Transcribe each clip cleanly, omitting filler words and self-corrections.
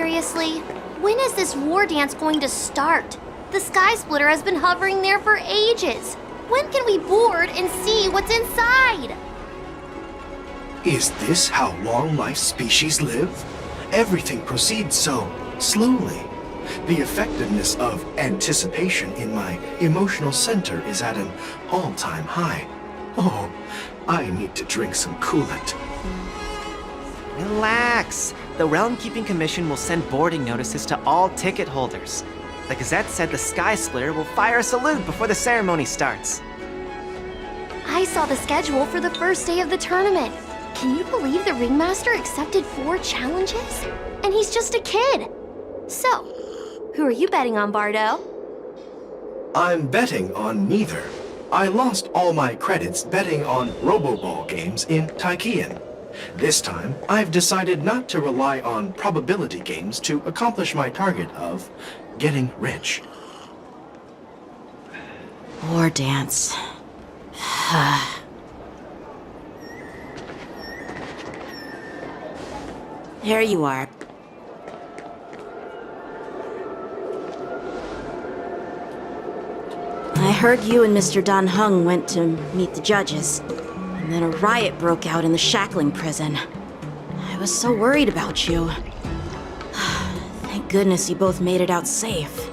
Seriously? When is this war dance going to start? The Sky Splitter has been hovering there for ages. When can we board and see what's inside? Is this how long-life species live? Everything proceeds so slowly. The effectiveness of anticipation in my emotional center is at an all-time high. Oh, I need to drink some coolant. Relax. The Realm Keeping Commission will send boarding notices to all ticket holders. The Gazette said the Sky Splitter will fire a salute before the ceremony starts. I saw the schedule for the first day of the tournament. Can you believe the Ringmaster accepted 4 challenges? And he's just a kid. So, who are you betting on, Bardo? I'm betting on neither. I lost all my credits betting on Roboball games in Taikian. This time, I've decided not to rely on probability games to accomplish my target of getting rich. War dance. There you are. I heard you and Mr. Dan Heng went to meet the judges, and then a riot broke out in the shackling prison. I was so worried about you. Thank goodness you both made it out safe.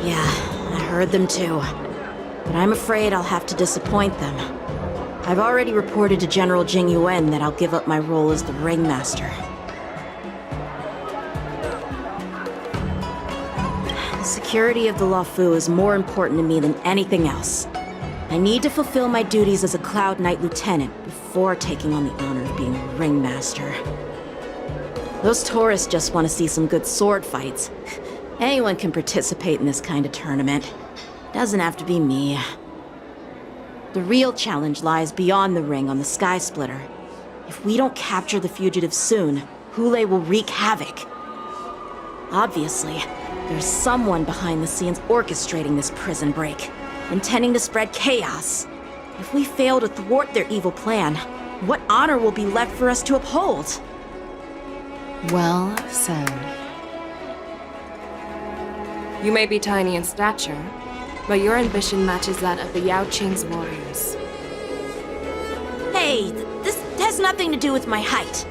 Yeah, I heard them too. But I'm afraid I'll have to disappoint them. I've already reported to General Jing Yuan that I'll give up my role as the Ringmaster. The security of the Luofu is more important to me than anything else. I need to fulfill my duties as a Cloud Knight Lieutenant before taking on the honor of being a Ringmaster. Those tourists just want to see some good sword fights. Anyone can participate in this kind of tournament. Doesn't have to be me. The real challenge lies beyond the ring on the Sky Splitter. If we don't capture the fugitives soon, Hoolay will wreak havoc. Obviously, there's someone behind the scenes orchestrating this prison break, intending to spread chaos. If we fail to thwart their evil plan, what honor will be left for us to uphold? Well said. You may be tiny in stature, but your ambition matches that of the Yao Qing's warriors. Hey, this has nothing to do with my height.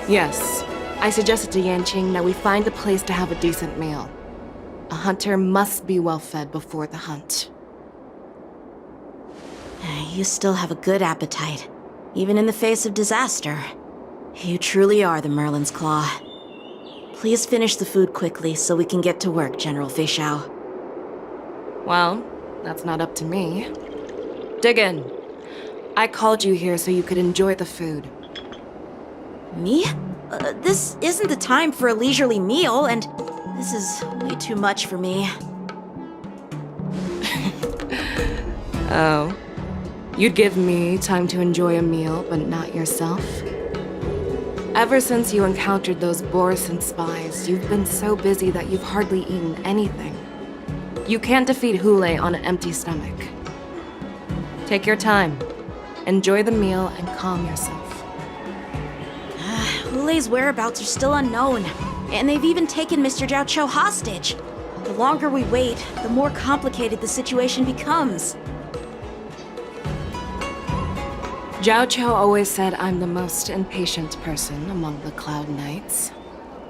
Yes, I suggested to Yanqing that we find a place to have a decent meal. A hunter must be well fed before the hunt. You still have a good appetite, even in the face of disaster. You truly are the Merlin's Claw. Please finish the food quickly so we can get to work, General Feixiao. Well, that's not up to me. Dig in. I called you here so you could enjoy the food. Me? This isn't the time for a leisurely meal, and this is way too much for me. Oh. You'd give me time to enjoy a meal, but not yourself? Ever since you encountered those Borison spies, you've been so busy that you've hardly eaten anything. You can't defeat Hoolay on an empty stomach. Take your time. Enjoy the meal and calm yourself. Hulay's whereabouts are still unknown, and they've even taken Mr. Zhao Cho hostage. The longer we wait, the more complicated the situation becomes. Zhao Cho always said I'm the most impatient person among the Cloud Knights,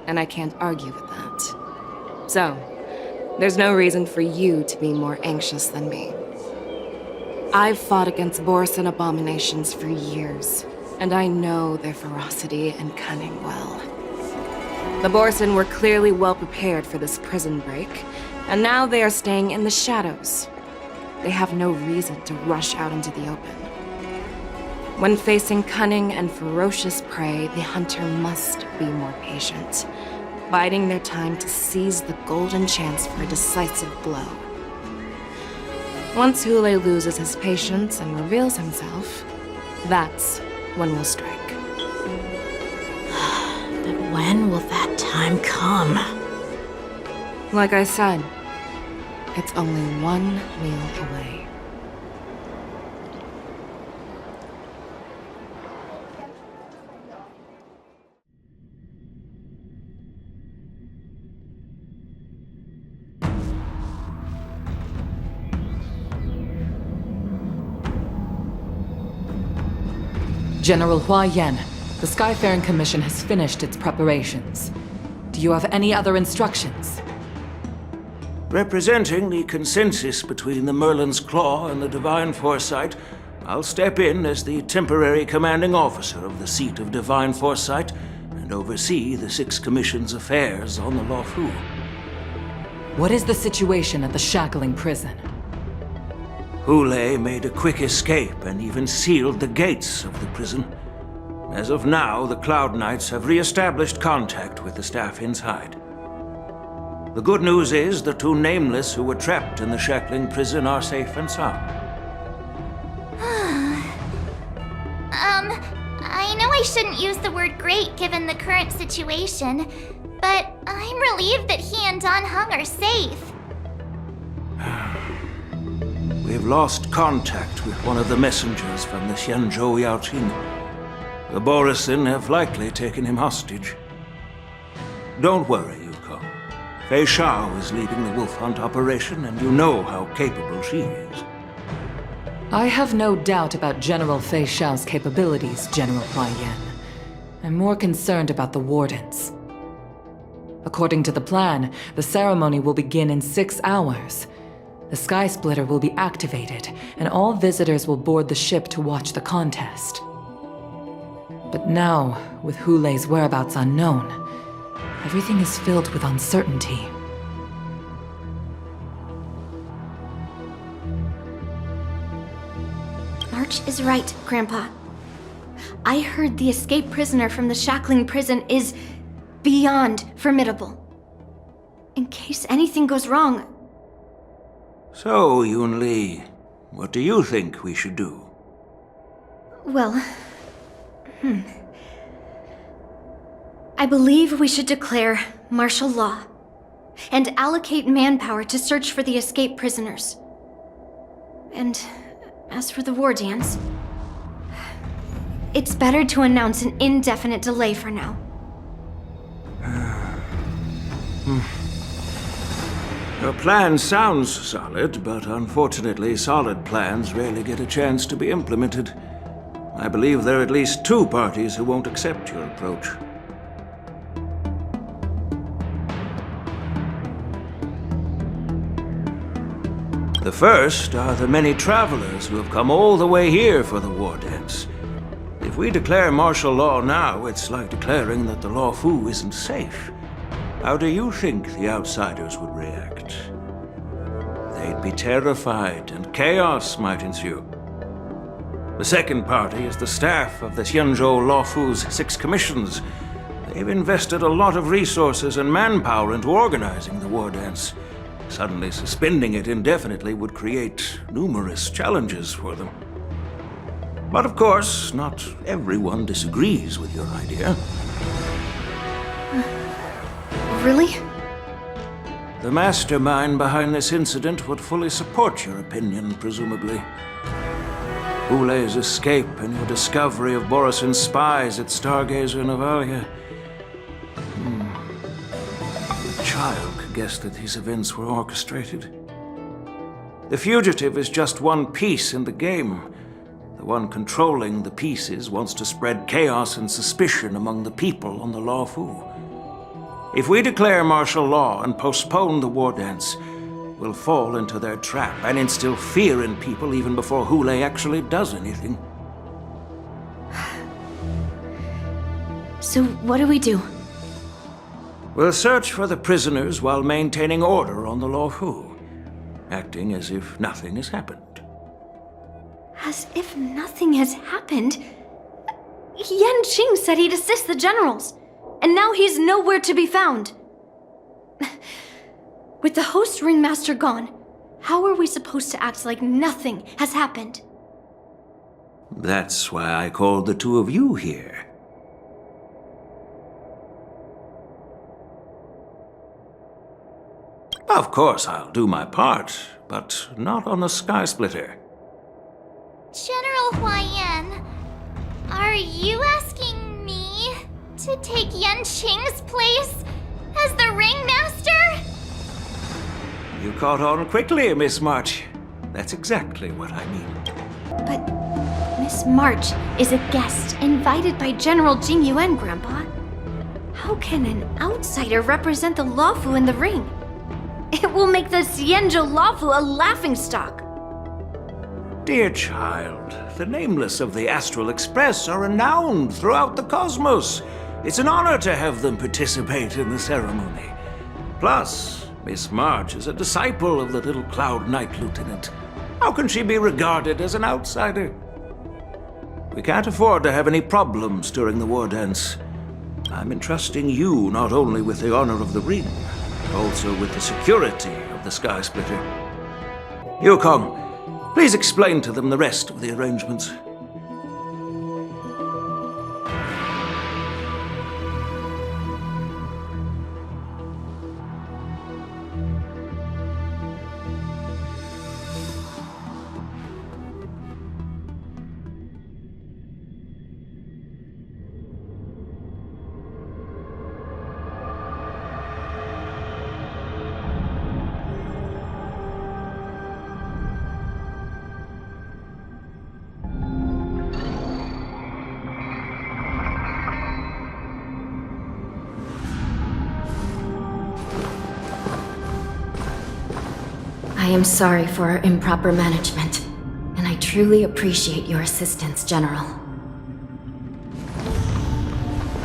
and I can't argue with that. So, there's no reason for you to be more anxious than me. I've fought against Borison abominations for years, and I know their ferocity and cunning well. The Borison were clearly well prepared for this prison break, and now they are staying in the shadows. They have no reason to rush out into the open. When facing cunning and ferocious prey, the hunter must be more patient, biding their time to seize the golden chance for a decisive blow. Once Hoolay loses his patience and reveals himself, that's when we'll strike. But when will that time come? Like I said, It's only one meal away. General Hua Yan, the Skyfaring Commission has finished its preparations. Do you have any other instructions? Representing the consensus between the Merlin's Claw and the Divine Foresight, I'll step in as the temporary commanding officer of the seat of Divine Foresight and oversee the Six Commission's affairs on the Luofu. What is the situation at the shackling prison? Hoolay made a quick escape and even sealed the gates of the prison. As of now, the Cloud Knights have re-established contact with the staff inside. The good news is the two Nameless who were trapped in the shackling prison are safe and sound. I know I shouldn't use the word great given the current situation, but I'm relieved that he and Dan Heng are safe. We've lost contact with one of the messengers from the Xianzhou Luofu. The Borisin have likely taken him hostage. Don't worry, Yukong. Fei Xiao is leading the wolf hunt operation, and you know how capable she is. I have no doubt about General Fei Xiao's capabilities, General Hua Yan. I'm more concerned about the Wardens. According to the plan, the ceremony will begin in 6 hours. The Sky Splitter will be activated, and all visitors will board the ship to watch the contest. But now, with Hoolay's whereabouts unknown, everything is filled with uncertainty. March is right, Grandpa. I heard the escaped prisoner from the shackling prison is beyond formidable. In case anything goes wrong... So, Yun Li, what do you think we should do? Well... I believe we should declare martial law and allocate manpower to search for the escaped prisoners. And as for the war dance, it's better to announce an indefinite delay for now. Your plan sounds solid, but unfortunately solid plans rarely get a chance to be implemented. I believe there are at least 2 parties who won't accept your approach. The first are the many travelers who have come all the way here for the war dance. If we declare martial law now, it's like declaring that the Luofu isn't safe. How do you think the outsiders would react? They'd be terrified, and chaos might ensue. The second party is the staff of the Xianzhou Luofu's 6 commissions. They've invested a lot of resources and manpower into organizing the war dance. Suddenly suspending it indefinitely would create numerous challenges for them. But of course, not everyone disagrees with your idea. Really? The mastermind behind this incident would fully support your opinion, presumably. Hoolay's escape and your discovery of Borisin's spies at Stargazer Navalia. A child could guess that these events were orchestrated. The fugitive is just one piece in the game. The one controlling the pieces wants to spread chaos and suspicion among the people on the Luofu. If we declare martial law and postpone the war dance, we'll fall into their trap and instill fear in people even before Hoolay actually does anything. So what do we do? We'll search for the prisoners while maintaining order on the Luofu, acting as if nothing has happened. As if nothing has happened? Yan Qing said he'd assist the generals, and now he's nowhere to be found. With the host ringmaster gone, how are we supposed to act like nothing has happened? That's why I called the 2 of you here. Of course I'll do my part, but not on the Sky Splitter. General Huaiyan, are you asking me to take Yanqing's place as the Ringmaster? You caught on quickly, Miss March. That's exactly what I mean. But Miss March is a guest invited by General Jing Yuan, Grandpa. How can an outsider represent the Luofu in the ring? It will make the Xianzhou Luofu a laughingstock. Dear child, the nameless of the Astral Express are renowned throughout the cosmos. It's an honor to have them participate in the ceremony. Plus, Miss March is a disciple of the little Cloud Knight Lieutenant. How can she be regarded as an outsider? We can't afford to have any problems during the war dance. I'm entrusting you not only with the honor of the ring, but also with the security of the Sky Splitter. Yukong, please explain to them the rest of the arrangements. I am sorry for our improper management, and I truly appreciate your assistance, General.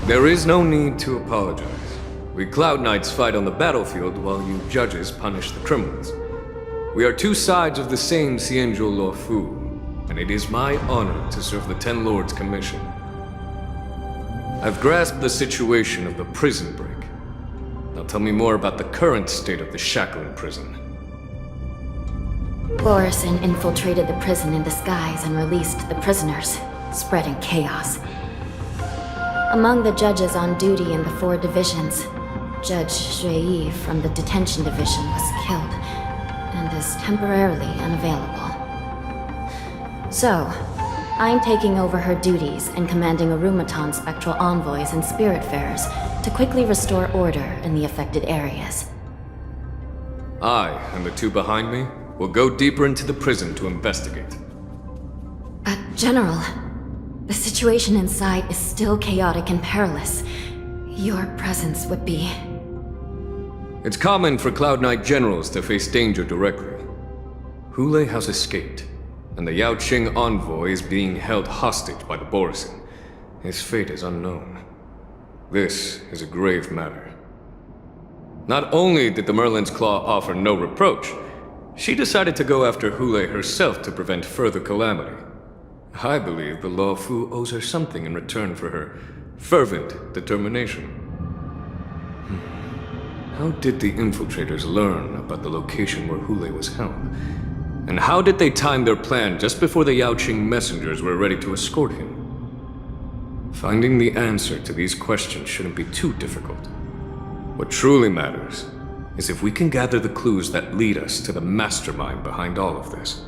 There is no need to apologize. We Cloud Knights fight on the battlefield while you judges punish the criminals. We are two sides of the same Xianzhou Luofu, and it is my honor to serve the Ten Lords' commission. I've grasped the situation of the prison break. Now tell me more about the current state of the Shackling prison. Borison infiltrated the prison in disguise and released the prisoners, spreading chaos. Among the judges on duty in the 4 divisions, Judge Xue from the detention division was killed and is temporarily unavailable. So, I'm taking over her duties and commanding Arumaton spectral envoys and spiritfarers to quickly restore order in the affected areas. I, and the 2 behind me, will go deeper into the prison to investigate. But, General, the situation inside is still chaotic and perilous. Your presence would be... It's common for Cloud Knight generals to face danger directly. Hoolay has escaped, and the Yaoqing envoy is being held hostage by the Borison. His fate is unknown. This is a grave matter. Not only did the Merlin's Claw offer no reproach, she decided to go after Hoolay herself to prevent further calamity. I believe the Luofu owes her something in return for her fervent determination. How did the infiltrators learn about the location where Hoolay was held? And how did they time their plan just before the Yaoqing messengers were ready to escort him? Finding the answer to these questions shouldn't be too difficult. What truly matters is if we can gather the clues that lead us to the mastermind behind all of this.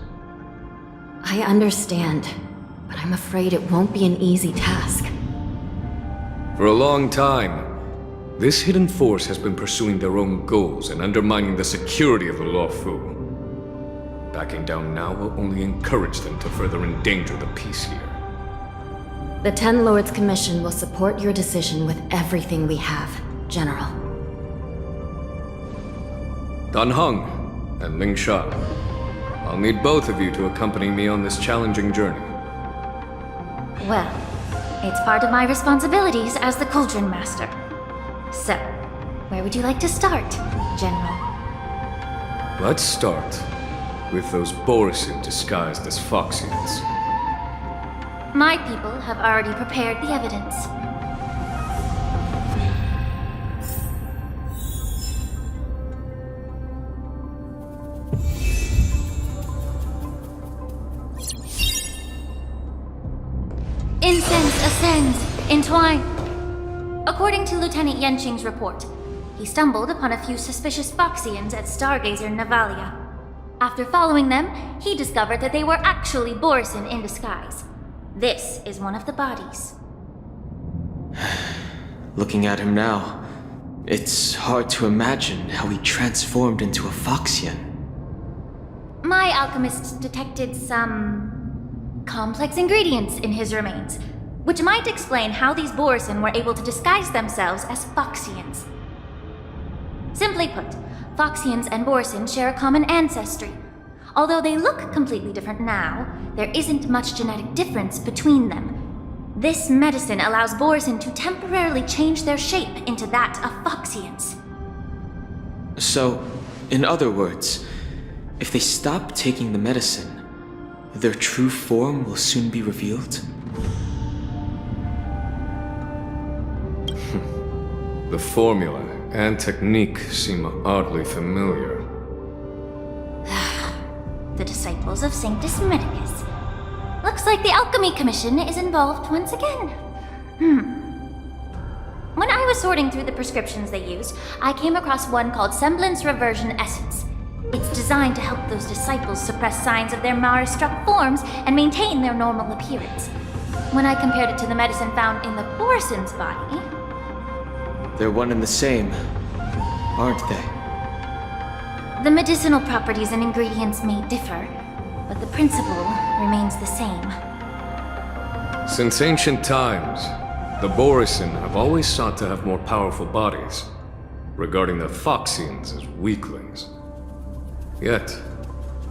I understand, but I'm afraid it won't be an easy task. For a long time, this hidden force has been pursuing their own goals and undermining the security of the Luofu. Backing down now will only encourage them to further endanger the peace here. The Ten Lords Commission will support your decision with everything we have, General. Dan Heng and Ling Sha, I'll need both of you to accompany me on this challenging journey. Well, it's part of my responsibilities as the Cauldron Master. So, where would you like to start, General? Let's start with those Borison disguised as Foxians. My people have already prepared the evidence. Incense ascends, entwine. According to Lieutenant Yanqing's report, he stumbled upon a few suspicious Foxians at Stargazer Navalia. After following them, he discovered that they were actually Borisin in disguise. This is one of the bodies. Looking at him now, it's hard to imagine how he transformed into a Foxian. My alchemists detected some complex ingredients in his remains, which might explain how these Borisin were able to disguise themselves as Foxians. Simply put, Foxians and Borisin share a common ancestry. Although they look completely different now, there isn't much genetic difference between them. This medicine allows Borisin to temporarily change their shape into that of Foxians. So, in other words, if they stop taking the medicine, their true form will soon be revealed? The formula and technique seem oddly familiar. The disciples of Sanctus Medicus. Looks like the Alchemy Commission is involved once again. When I was sorting through the prescriptions they used, I came across one called Semblance Reversion Essence. It's designed to help those disciples suppress signs of their Mara-struck forms and maintain their normal appearance. When I compared it to the medicine found in the Borisin's body... They're one and the same, aren't they? The medicinal properties and ingredients may differ, but the principle remains the same. Since ancient times, the Borisin have always sought to have more powerful bodies, regarding the Foxians as weaklings. Yet,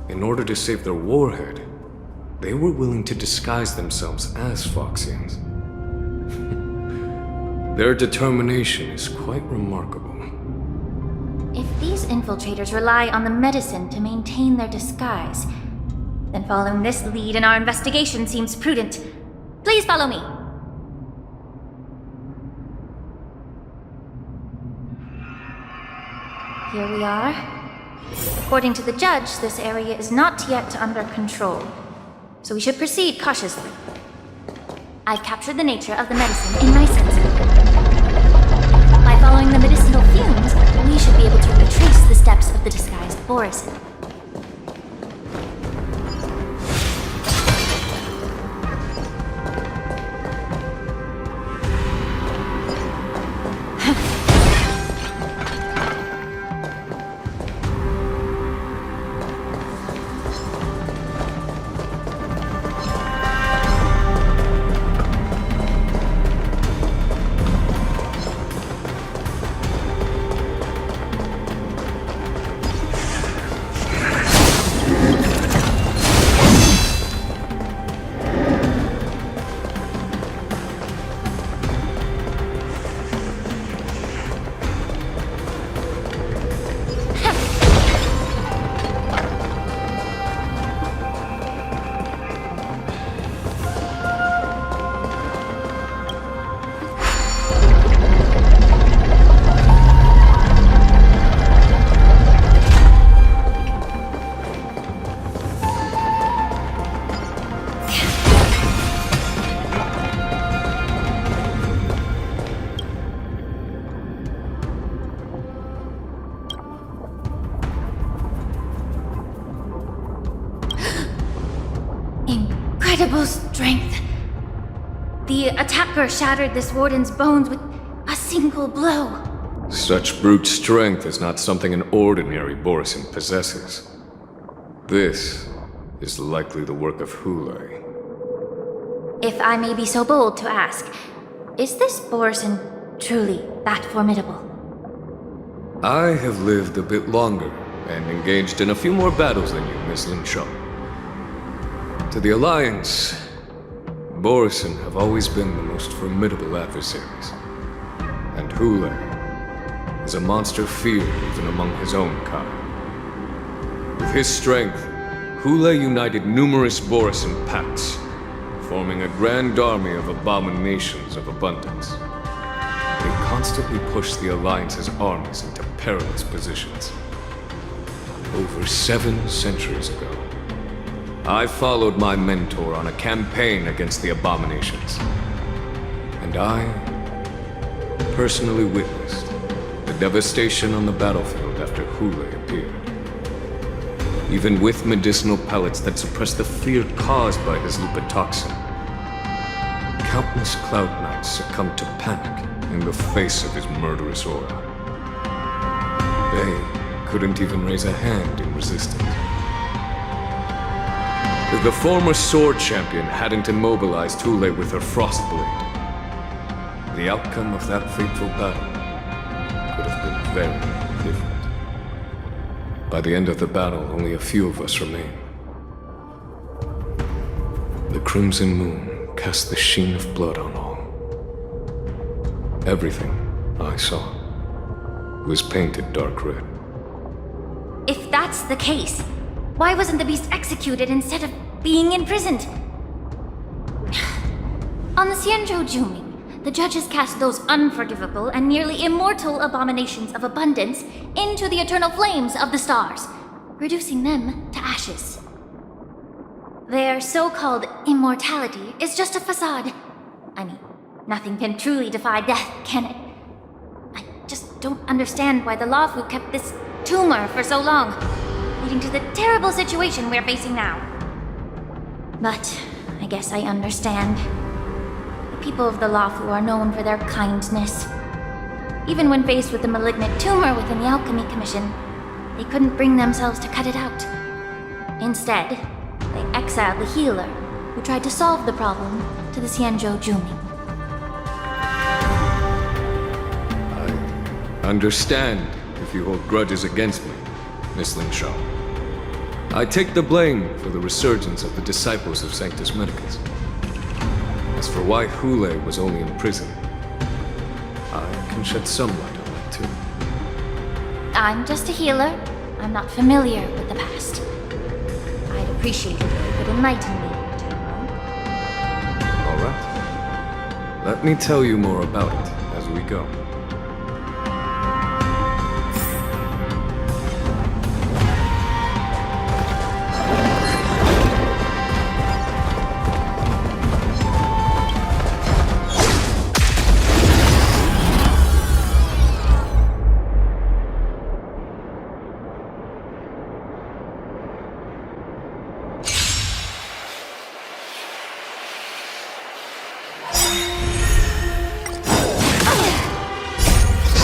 in order to save their warhead, they were willing to disguise themselves as Foxians. Their determination is quite remarkable. If these infiltrators rely on the medicine to maintain their disguise, then following this lead in our investigation seems prudent. Please follow me. Here we are. According to the judge, this area is not yet under control, so we should proceed cautiously. I've captured the nature of the medicine in my sensor. By following the medicinal fumes, we should be able to retrace the steps of the disguised Borisin. Incredible strength. The attacker shattered this warden's bones with a single blow. Such brute strength is not something an ordinary Borisin possesses. This is likely the work of Hoolay. If I may be so bold to ask, is this Borisin truly that formidable? I have lived a bit longer and engaged in a few more battles than you, Miss Lin Shao. To the Alliance, Borisin have always been the most formidable adversaries. And Hoolay is a monster feared even among his own kind. With his strength, Hoolay united numerous Borisin pacts, forming a grand army of abominations of abundance. They constantly push the Alliance's armies into perilous positions. Over 7 centuries ago, I followed my mentor on a campaign against the abominations. And I personally witnessed the devastation on the battlefield after Hoolay appeared. Even with medicinal pellets that suppressed the fear caused by his lupitoxin, countless Cloud Knights succumbed to panic in the face of his murderous aura. They couldn't even raise a hand in resistance. If the former sword champion hadn't immobilized Hoolay with her Frostblade, the outcome of that fateful battle could have been very different. By the end of the battle, only a few of us remained. The crimson moon cast the sheen of blood on all. Everything I saw was painted dark red. If that's the case, why wasn't the beast executed instead of being imprisoned? On the Xianzhou Luofu, the judges cast those unforgivable and nearly immortal abominations of abundance into the eternal flames of the stars, reducing them to ashes. Their so-called immortality is just a facade. I mean, nothing can truly defy death, can it? I just don't understand why the Luofu kept this tumor for so long, leading to the terrible situation we're facing now. But I guess I understand. The people of the Luofu are known for their kindness. Even when faced with the malignant tumor within the Alchemy Commission, they couldn't bring themselves to cut it out. Instead, they exiled the healer, who tried to solve the problem, to the Xianzhou Luofu. I understand if you hold grudges against me, Miss Ling Shao. I take the blame for the resurgence of the disciples of Sanctus Medicus. As for why Hoolay was only in prison, I can shed some light on that too. I'm just a healer. I'm not familiar with the past. I'd appreciate it if you could enlighten me, General. All right. Let me tell you more about it as we go.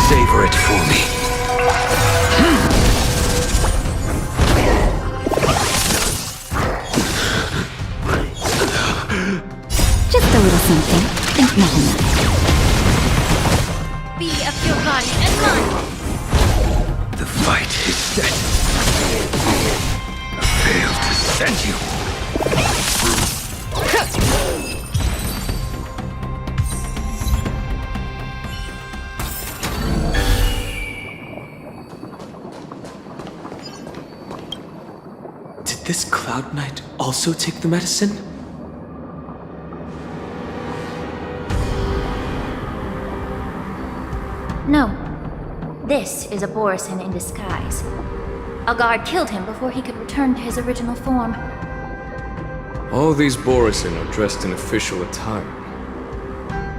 Savor it for me. Just a little something. Think nothing of it. Be of your body and mind! The fight is set. I failed to send you. Did this Cloud Knight also take the medicine? No. This is a Borisin in disguise. A guard killed him before he could return to his original form. All these Borisin are dressed in official attire.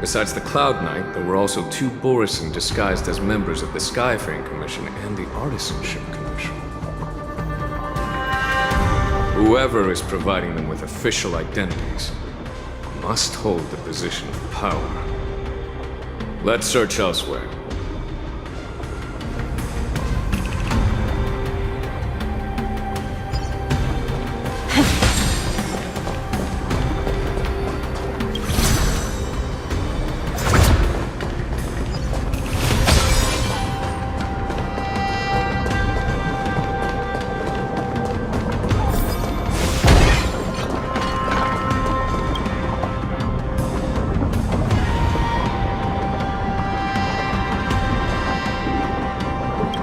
Besides the Cloud Knight, there were also 2 Borisin disguised as members of the Skyfaring Commission and the Artisanship Commission. Whoever is providing them with official identities must hold the position of power. Let's search elsewhere.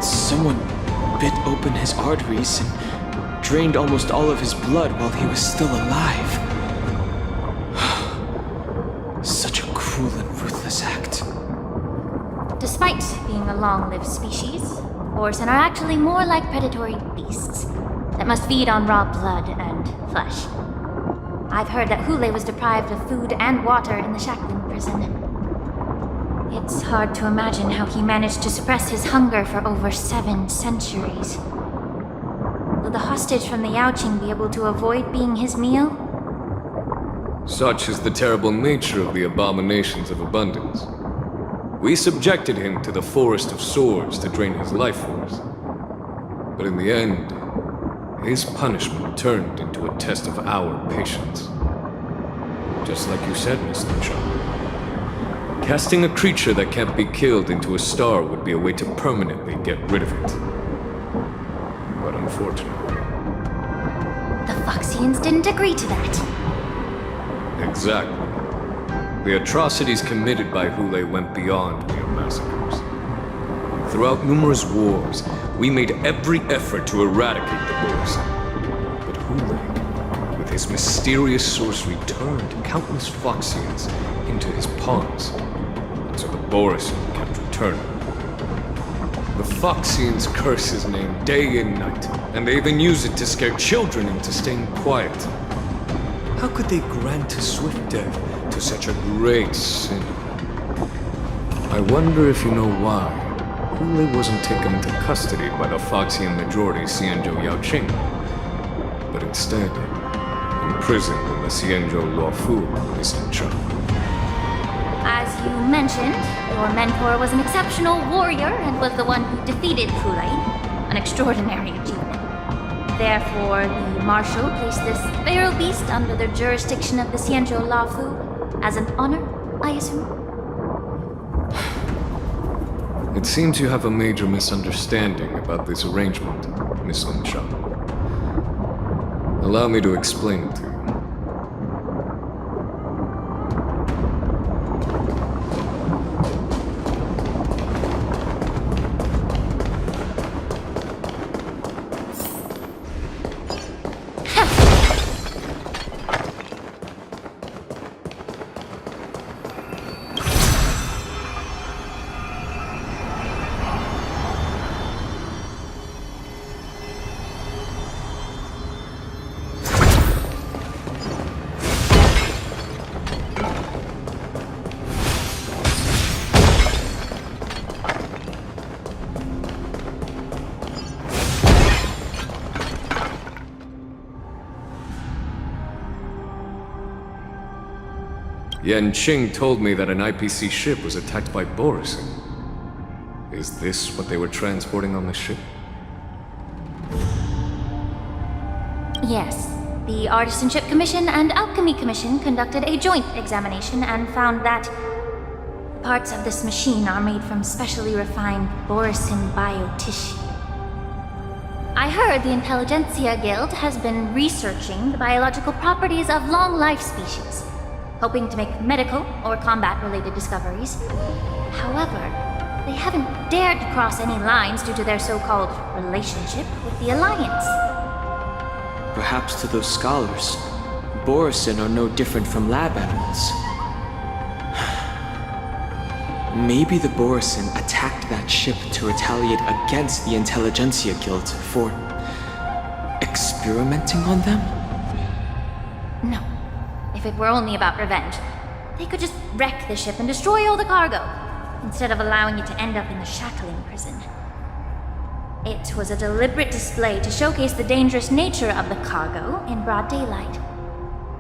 Someone bit open his arteries and drained almost all of his blood while he was still alive. Such a cruel and ruthless act. Despite being a long-lived species, Borisin are actually more like predatory beasts that must feed on raw blood and flesh. I've heard that Hoolay was deprived of food and water in the Shackling prison. It's hard to imagine how he managed to suppress his hunger for over 7 centuries. Will the hostage from the Yaoqing be able to avoid being his meal? Such is the terrible nature of the abominations of abundance. We subjected him to the forest of swords to drain his life force. But in the end, his punishment turned into a test of our patience. Just like you said, Miss Linshaw. Casting a creature that can't be killed into a star would be a way to permanently get rid of it. But unfortunately... The Foxians didn't agree to that. Exactly. The atrocities committed by Hoolay went beyond mere massacres. Throughout numerous wars, we made every effort to eradicate the Borisin. But Hoolay, with his mysterious sorcery, turned countless Foxians into his pawns. So the Borisin kept returning. The Foxians curse his name day and night, and they even use it to scare children into staying quiet. How could they grant a swift death to such a great sin? I wonder if you know why Hoolay wasn't taken into custody by the Foxian majority Xianzhou Yaoqing, but instead imprisoned in the Xianzhou Luofu, Miss Linshaw. As you mentioned, your mentor was an exceptional warrior and was the one who defeated Hoolay, an extraordinary achievement. Therefore, the Marshal placed this feral beast under the jurisdiction of the Xianzhou Luofu as an honor, I assume? It seems you have a major misunderstanding about this arrangement, Miss Linshaw. Allow me to explain it to you. Yanqing told me that an IPC ship was attacked by Borisin. Is this what they were transporting on the ship? Yes. The Artisanship Commission and Alchemy Commission conducted a joint examination and found that parts of this machine are made from specially refined Borisin biotissue. I heard the Intelligentsia Guild has been researching the biological properties of long-life species, hoping to make medical or combat-related discoveries. However, they haven't dared to cross any lines due to their so-called relationship with the Alliance. Perhaps to those scholars, Borisin are no different from lab animals. Maybe the Borisin attacked that ship to retaliate against the Intelligentsia Guild for experimenting on them? No. If it were only about revenge, they could just wreck the ship and destroy all the cargo, instead of allowing it to end up in the shackling prison. It was a deliberate display to showcase the dangerous nature of the cargo in broad daylight.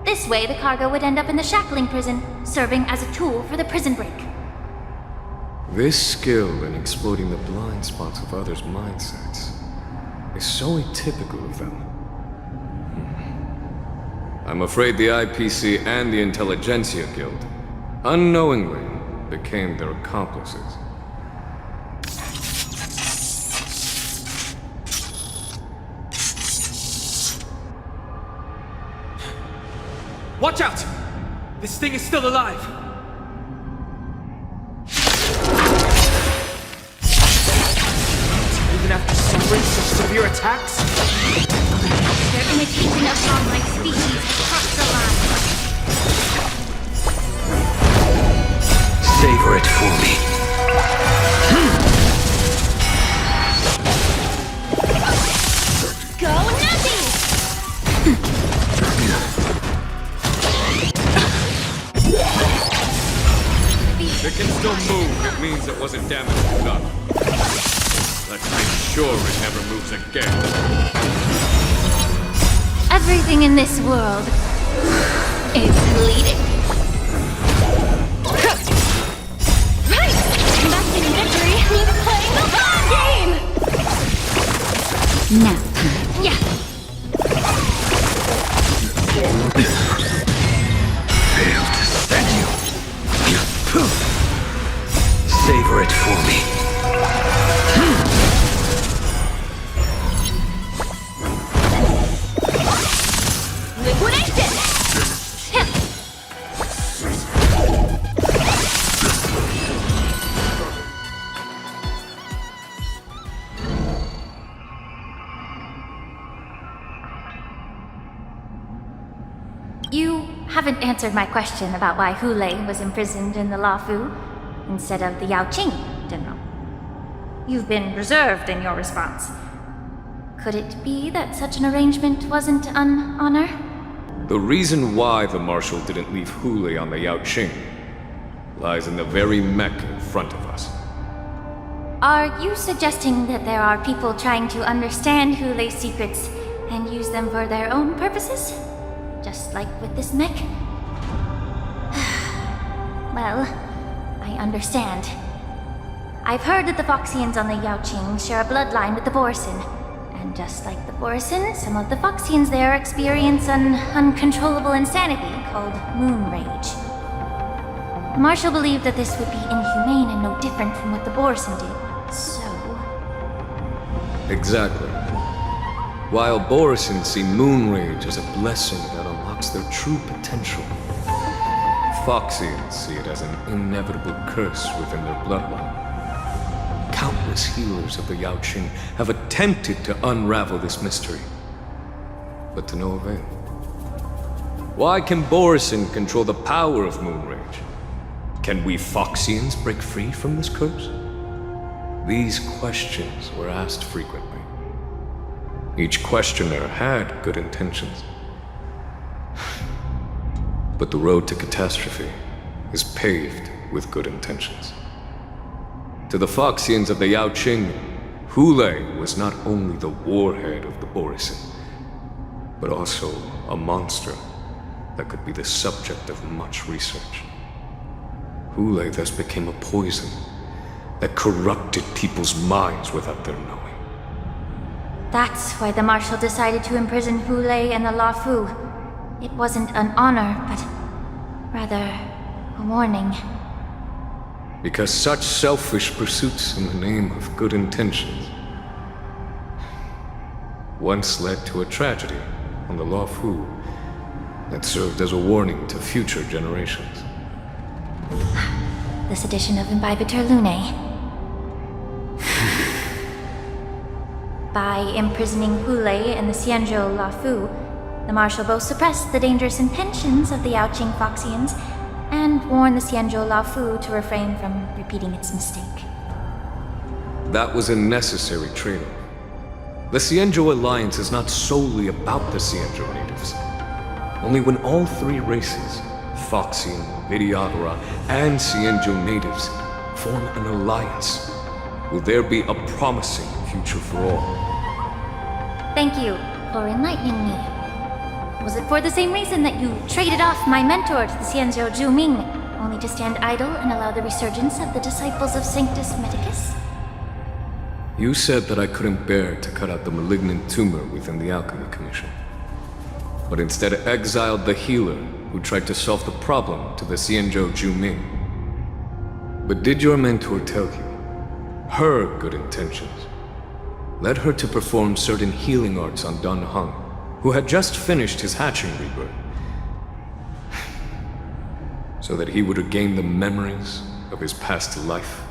This way, the cargo would end up in the shackling prison, serving as a tool for the prison break. This skill in exploiting the blind spots of others' mindsets is so atypical of them. I'm afraid the IPC and the Intelligentsia Guild unknowingly became their accomplices. Watch out! This thing is still alive! Even after suffering such severe attacks? Their imitation of long-life species has crossed the line. Savor it for me. Go Nazi! Be If it can still move, it means it wasn't damaged enough. Let's make sure it never moves again. Everything in this world is bleeding. Right! Contesting victory means playing the long game! Nap time. Yeah. Failed to stand you. Savor it for me. Liquidation! You haven't answered my question about why Hoolay was imprisoned in the Luofu instead of the Yaoqing, General. You've been reserved in your response. Could it be that such an arrangement wasn't an honor? The reason why the Marshal didn't leave Hoolay on the Yaoqing lies in the very mech in front of us. Are you suggesting that there are people trying to understand Hoolay's secrets and use them for their own purposes? Just like with this mech? Well, I understand. I've heard that the Foxians on the Yaoqing share a bloodline with the Borisin. And just like the Borisin, some of the Foxians there experience an uncontrollable insanity called moon rage. The Marshal believed that this would be inhumane and no different from what the Borisin did, so... Exactly. While Borisin see moon rage as a blessing that unlocks their true potential, Foxians see it as an inevitable curse within their bloodline. Countless healers of the Yaoqing have attempted to unravel this mystery, but to no avail. Why can Borisin control the power of moon rage? Can we Foxians break free from this curse? These questions were asked frequently. Each questioner had good intentions. But the road to catastrophe is paved with good intentions. To the Foxians of the Yaoqing, Hoolay was not only the warhead of the Borisin, but also a monster that could be the subject of much research. Hoolay thus became a poison that corrupted people's minds without their knowing. That's why the Marshal decided to imprison Hoolay and the Luofu. It wasn't an honor, but rather a warning. Because such selfish pursuits in the name of good intentions once led to a tragedy on the Luofu that served as a warning to future generations. This edition of Imbibitor Lunae. By imprisoning Hoolay and the Xianzhou Luofu, the Marshal both suppressed the dangerous intentions of the Yaoqing Foxians and warned the Xianzhou Luofu to refrain from repeating its mistake. That was a necessary trade-off. The Xianzhou Alliance is not solely about the Xianzhou natives. Only when all three races, Foxian, Videodora, and Xianzhou natives, form an alliance, will there be a promising future for all. Thank you for enlightening me. Was it for the same reason that you traded off my mentor to the Xianzhou Zhuming, only to stand idle and allow the resurgence of the disciples of Sanctus Medicus? You said that I couldn't bear to cut out the malignant tumor within the Alchemy Commission, but instead exiled the healer who tried to solve the problem to the Xianzhou Zhuming. But did your mentor tell you her good intentions led her to perform certain healing arts on Dan Heng, who had just finished his hatching rebirth, so that he would regain the memories of his past life?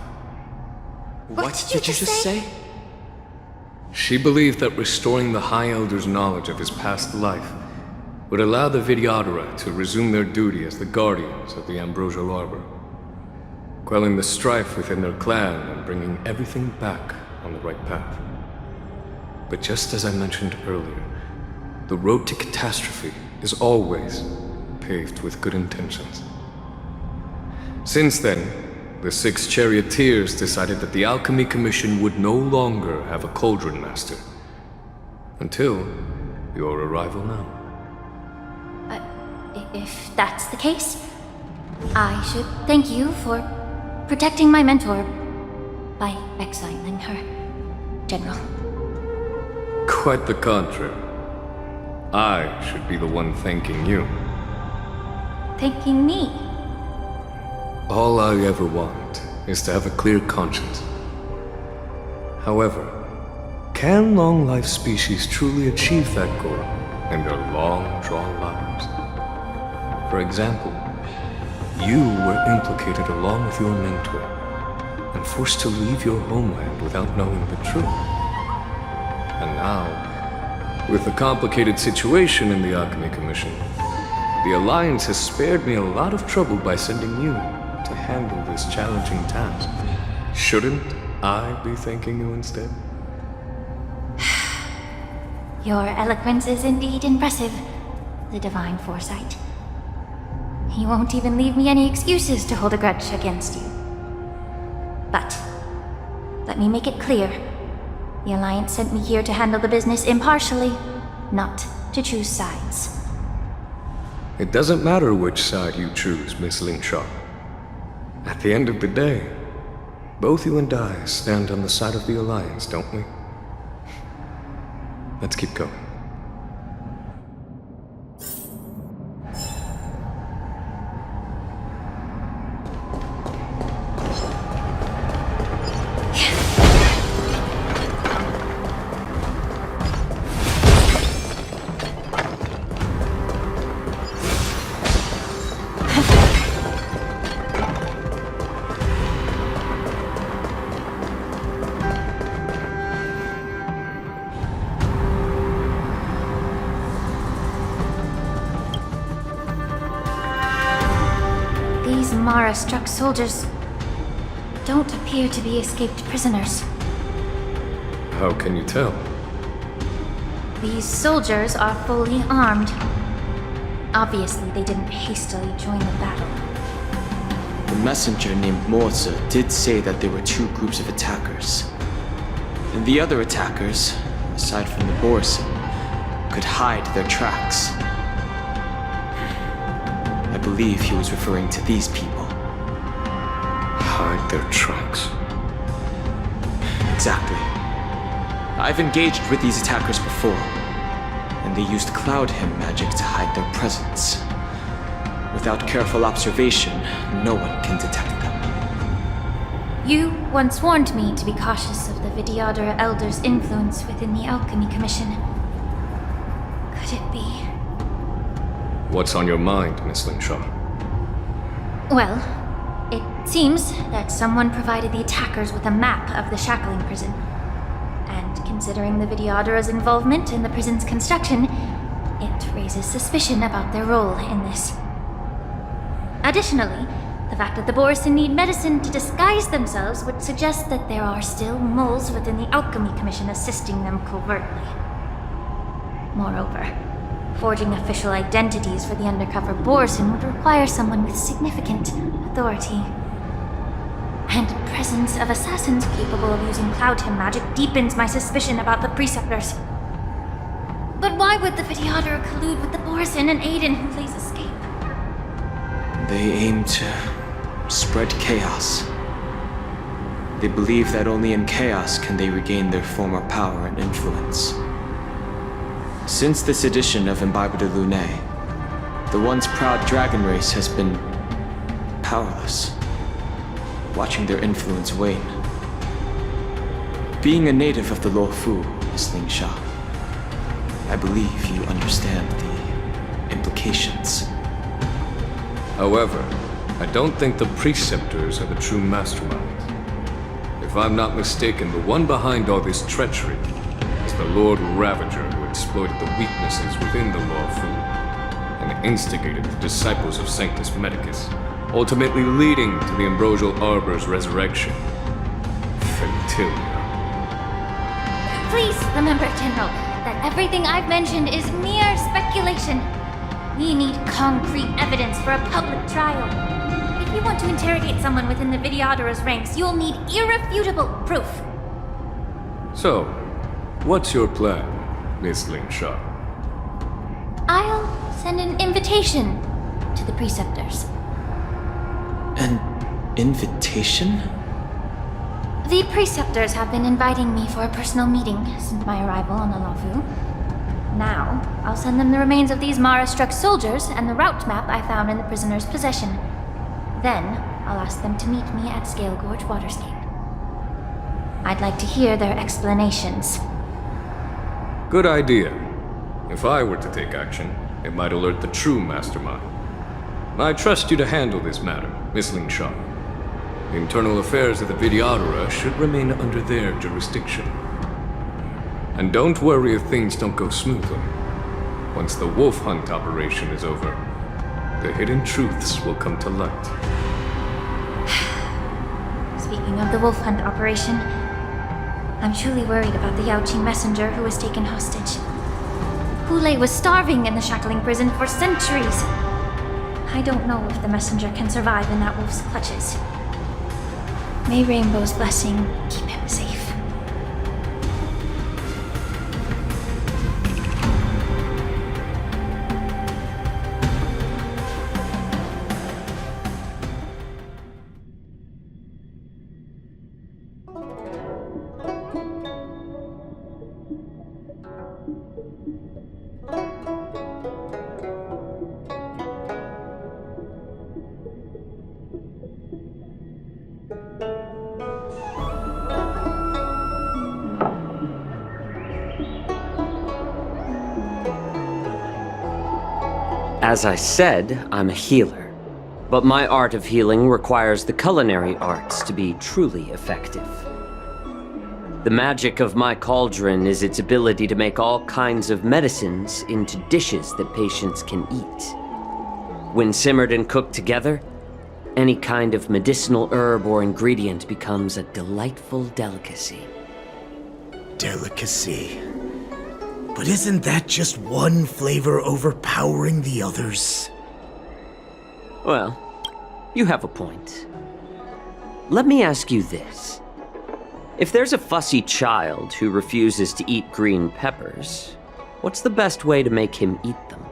What did you just say? She believed that restoring the High Elder's knowledge of his past life would allow the Videodora to resume their duty as the guardians of the Ambrosial Arbor, quelling the strife within their clan and bringing everything back on the right path. But just as I mentioned earlier, the road to catastrophe is always paved with good intentions. Since then, the 6 charioteers decided that the Alchemy Commission would no longer have a Cauldron Master. Until your arrival now. If that's the case, I should thank you for protecting my mentor by exiling her, General. Quite the contrary. I should be the one thanking you. Thanking me? All I ever want is to have a clear conscience. However, can long-life species truly achieve that goal in their long-drawn lives? For example, you were implicated along with your mentor and forced to leave your homeland without knowing the truth. And now, with the complicated situation in the Alchemy Commission, the Alliance has spared me a lot of trouble by sending you to handle this challenging task. Shouldn't I be thanking you instead? Your eloquence is indeed impressive, the divine foresight. You won't even leave me any excuses to hold a grudge against you. But, let me make it clear. The Alliance sent me here to handle the business impartially, not to choose sides. It doesn't matter which side you choose, Miss Lingshaw. At the end of the day, both you and I stand on the side of the Alliance, don't we? Let's keep going. Mara-struck soldiers don't appear to be escaped prisoners. How can you tell? These soldiers are fully armed. Obviously, they didn't hastily join the battle. The messenger named Morza did say that there were 2 groups of attackers. And the other attackers, aside from the Borison, could hide their tracks. I believe he was referring to these people. Hide their tracks? Exactly. I've engaged with these attackers before, and they used Cloud Hymn magic to hide their presence. Without careful observation, no one can detect them. You once warned me to be cautious of the Vidyadhara Elder's influence within the Alchemy Commission. Could it be? What's on your mind, Miss Lingshaw? Well, it seems that someone provided the attackers with a map of the shackling prison. And considering the Vidyadhara's involvement in the prison's construction, it raises suspicion about their role in this. Additionally, the fact that the Borison need medicine to disguise themselves would suggest that there are still moles within the Alchemy Commission assisting them covertly. Moreover, forging official identities for the undercover Borison would require someone with significant authority. And the presence of assassins capable of using Cloud Hymn magic deepens my suspicion about the Preceptors. But why would the Vidyadhara collude with the Borison and aid in Hulay's escape? They aim to spread chaos. They believe that only in chaos can they regain their former power and influence. Since this edition of Imbibe de Lune, the once proud dragon race has been powerless, watching their influence wane. Being a native of the Luofu, Miss Lingshaw, I believe you understand the implications. However, I don't think the Preceptors are the true masterminds. If I'm not mistaken, the one behind all this treachery is the Lord Ravager who exploited the weaknesses within the Luofu and instigated the disciples of Sanctus Medicus, ultimately leading to the Ambrosial Arbor's resurrection. Fentilia. Please remember, General, that everything I've mentioned is mere speculation. We need concrete evidence for a public trial. If you want to interrogate someone within the Videodor's ranks, you'll need irrefutable proof. So, what's your plan, Miss Ling Sha? I'll send an invitation to the Preceptors. An invitation? The Preceptors have been inviting me for a personal meeting since my arrival on the Luofu. Now, I'll send them the remains of these Mara-struck soldiers and the route map I found in the prisoner's possession. Then, I'll ask them to meet me at Scale Gorge Waterscape. I'd like to hear their explanations. Good idea. If I were to take action, it might alert the true mastermind. I trust you to handle this matter, Miss Ling Sha. The internal affairs of the Videodora should remain under their jurisdiction. And don't worry if things don't go smoothly. Once the wolf hunt operation is over, the hidden truths will come to light. Speaking of the wolf hunt operation, I'm truly worried about the Yaoqing messenger who was taken hostage. Hoolay was starving in the shackling prison for centuries. I don't know if the messenger can survive in that wolf's clutches. May Rainbow's blessing keep him safe. As I said, I'm a healer. But my art of healing requires the culinary arts to be truly effective. The magic of my cauldron is its ability to make all kinds of medicines into dishes that patients can eat. When simmered and cooked together, any kind of medicinal herb or ingredient becomes a delightful delicacy. Delicacy. But isn't that just one flavor overpowering the others? Well, you have a point. Let me ask you this. If there's a fussy child who refuses to eat green peppers, what's the best way to make him eat them?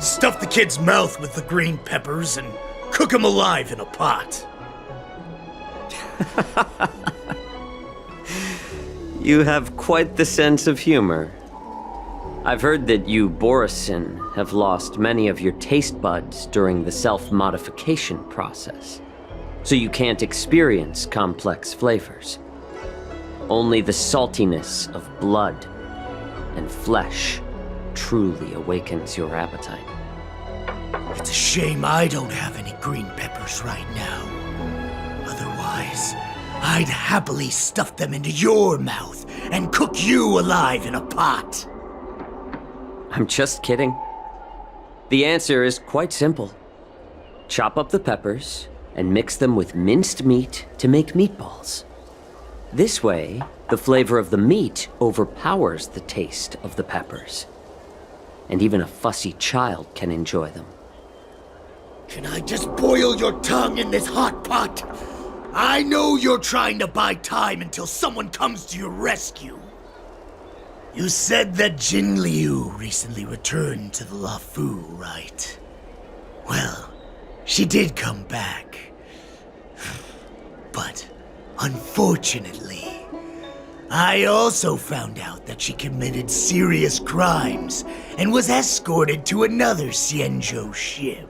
Stuff the kid's mouth with the green peppers and cook him alive in a pot. You have quite the sense of humor. I've heard that you, Borisin, have lost many of your taste buds during the self-modification process, so you can't experience complex flavors. Only the saltiness of blood and flesh truly awakens your appetite. It's a shame I don't have any green peppers right now. Otherwise, I'd happily stuff them into your mouth and cook you alive in a pot. I'm just kidding. The answer is quite simple. Chop up the peppers and mix them with minced meat to make meatballs. This way, the flavor of the meat overpowers the taste of the peppers. And even a fussy child can enjoy them. Can I just boil your tongue in this hot pot? I know you're trying to buy time until someone comes to your rescue. You said that Jin Liu recently returned to the Luofu, right? Well, she did come back. But, unfortunately, I also found out that she committed serious crimes and was escorted to another Xianzhou ship.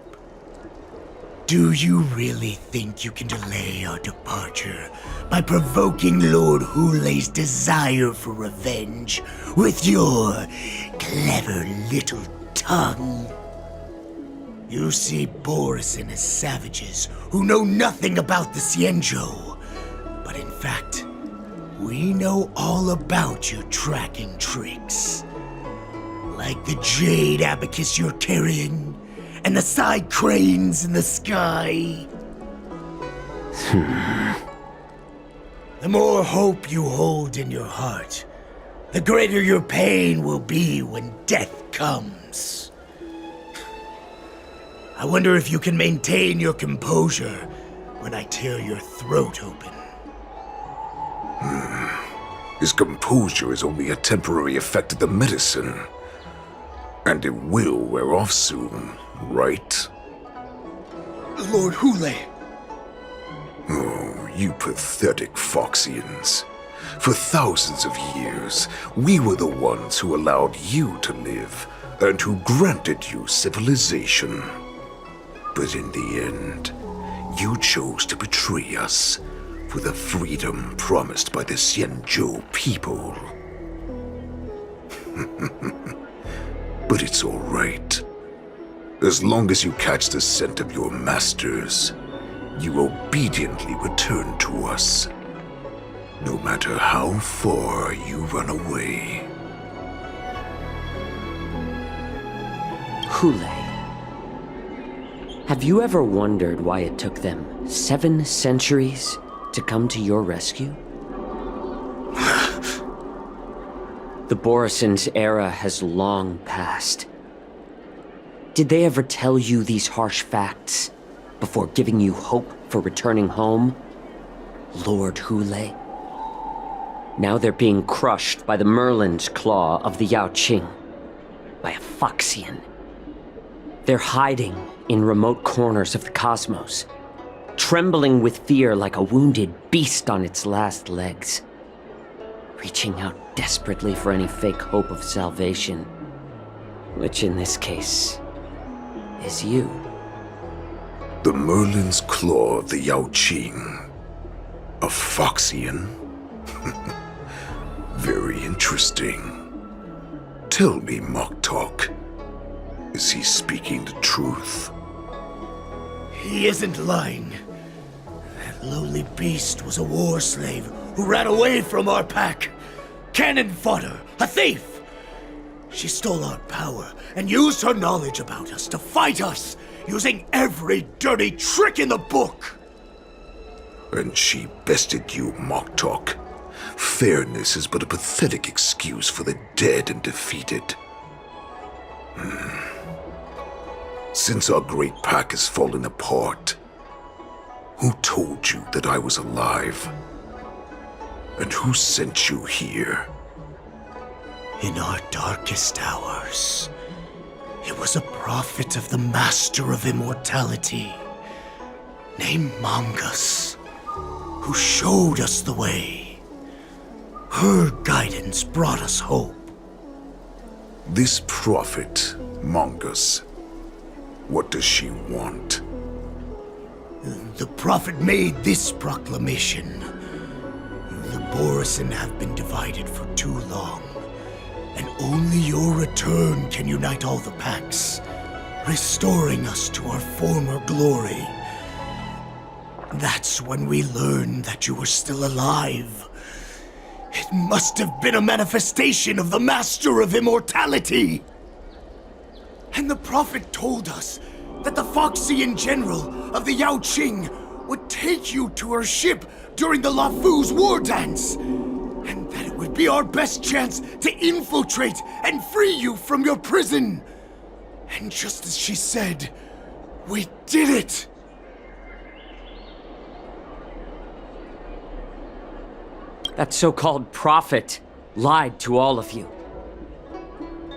Do you really think you can delay our departure by provoking Lord Hoolay's desire for revenge with your clever little tongue? You see Borisin as savages who know nothing about the Xianzhou, but in fact, we know all about your tracking tricks. Like the jade abacus you're carrying, and the side cranes in the sky. The more hope you hold in your heart, the greater your pain will be when death comes. I wonder if you can maintain your composure when I tear your throat open. His composure is only a temporary effect of the medicine. And it will wear off soon, right? Lord Hoolay! Oh, you pathetic Foxians. For thousands of years, we were the ones who allowed you to live, and who granted you civilization. But in the end, you chose to betray us for the freedom promised by the Xianzhou people. But it's all right. As long as you catch the scent of your masters, you obediently return to us. No matter how far you run away. Hoolay. Have you ever wondered why it took them 7 centuries to come to your rescue? The Borison's era has long passed. Did they ever tell you these harsh facts before giving you hope for returning home, Lord Hoolay? Now they're being crushed by the Merlin's claw of the Yaoqing, by a Foxian. They're hiding in remote corners of the cosmos, trembling with fear like a wounded beast on its last legs, reaching out desperately for any fake hope of salvation, which in this case is you. The Merlin's claw of the Yaoqing. A Foxian? Very interesting. Tell me, Mock Talk. Is he speaking the truth? He isn't lying. That lowly beast was a war slave who ran away from our pack. Cannon fodder, a thief! She stole our power and used her knowledge about us to fight us, using every dirty trick in the book! And she bested you, Mock Talk. Fairness is but a pathetic excuse for the dead and defeated. Since our great pack has fallen apart, who told you that I was alive? And who sent you here? In our darkest hours, it was a prophet of the Master of Immortality, named Mongus, who showed us the way. Her guidance brought us hope. This prophet, Mongus, what does she want? The prophet made this proclamation. The Borison have been divided for too long, and only your return can unite all the packs, restoring us to our former glory. That's when we learned that you were still alive. It must have been a manifestation of the Master of Immortality! And the prophet told us that the Foxian general of the Yaoqing would take you to her ship during the Luofu's war dance, and that it would be our best chance to infiltrate and free you from your prison. And just as she said, we did it! That so-called prophet lied to all of you.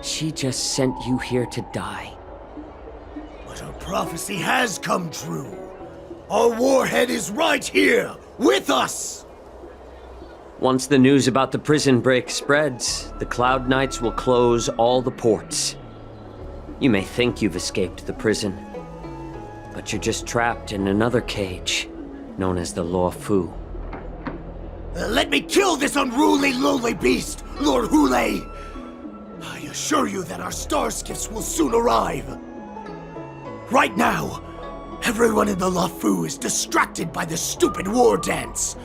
She just sent you here to die. But our prophecy has come true. Our warhead is right here, with us! Once the news about the prison break spreads, the Cloud Knights will close all the ports. You may think you've escaped the prison, but you're just trapped in another cage, known as the Luofu. Let me kill this unruly, lowly beast, Lord Hoolay! I assure you that our star skiffs will soon arrive. Right now, everyone in the Luofu is distracted by the stupid war dance,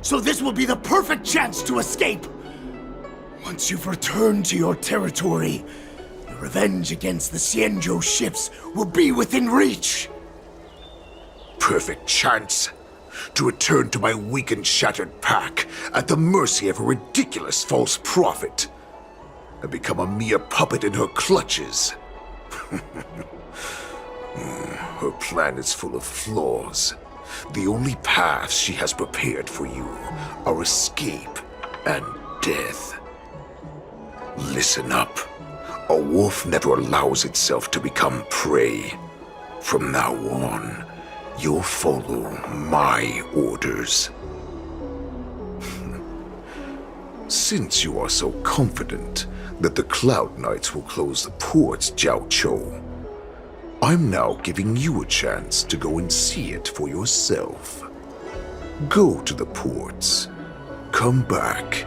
so this will be the perfect chance to escape. Once you've returned to your territory, your revenge against the Xianzhou ships will be within reach. Perfect chance to return to my weak and shattered pack at the mercy of a ridiculous false prophet and become a mere puppet in her clutches. Her plan is full of flaws, The only paths she has prepared for you are escape and death. Listen up. A wolf never allows itself to become prey. From now on, you'll follow my orders. Since you are so confident that the Cloud Knights will close the ports, Xianzhou, I'm now giving you a chance to go and see it for yourself. Go to the ports, come back,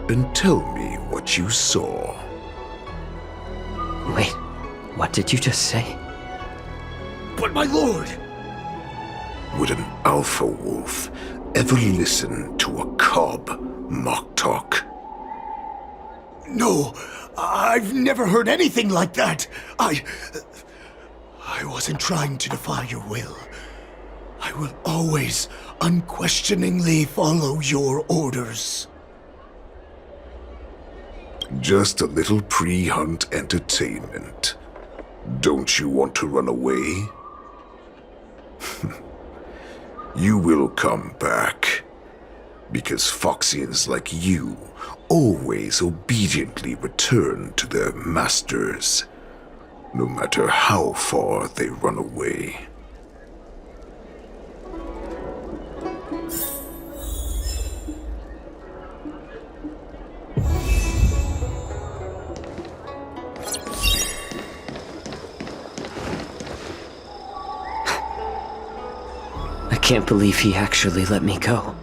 and tell me what you saw. Wait, what did you just say? But my lord! Would an alpha wolf ever listen to a cub mock talk? No, I've never heard anything like that. I wasn't trying to defy your will. I will always unquestioningly follow your orders. Just a little pre-hunt entertainment. Don't you want to run away? You will come back. Because Foxians like you always obediently return to their masters, no matter how far they run away. I can't believe he actually let me go.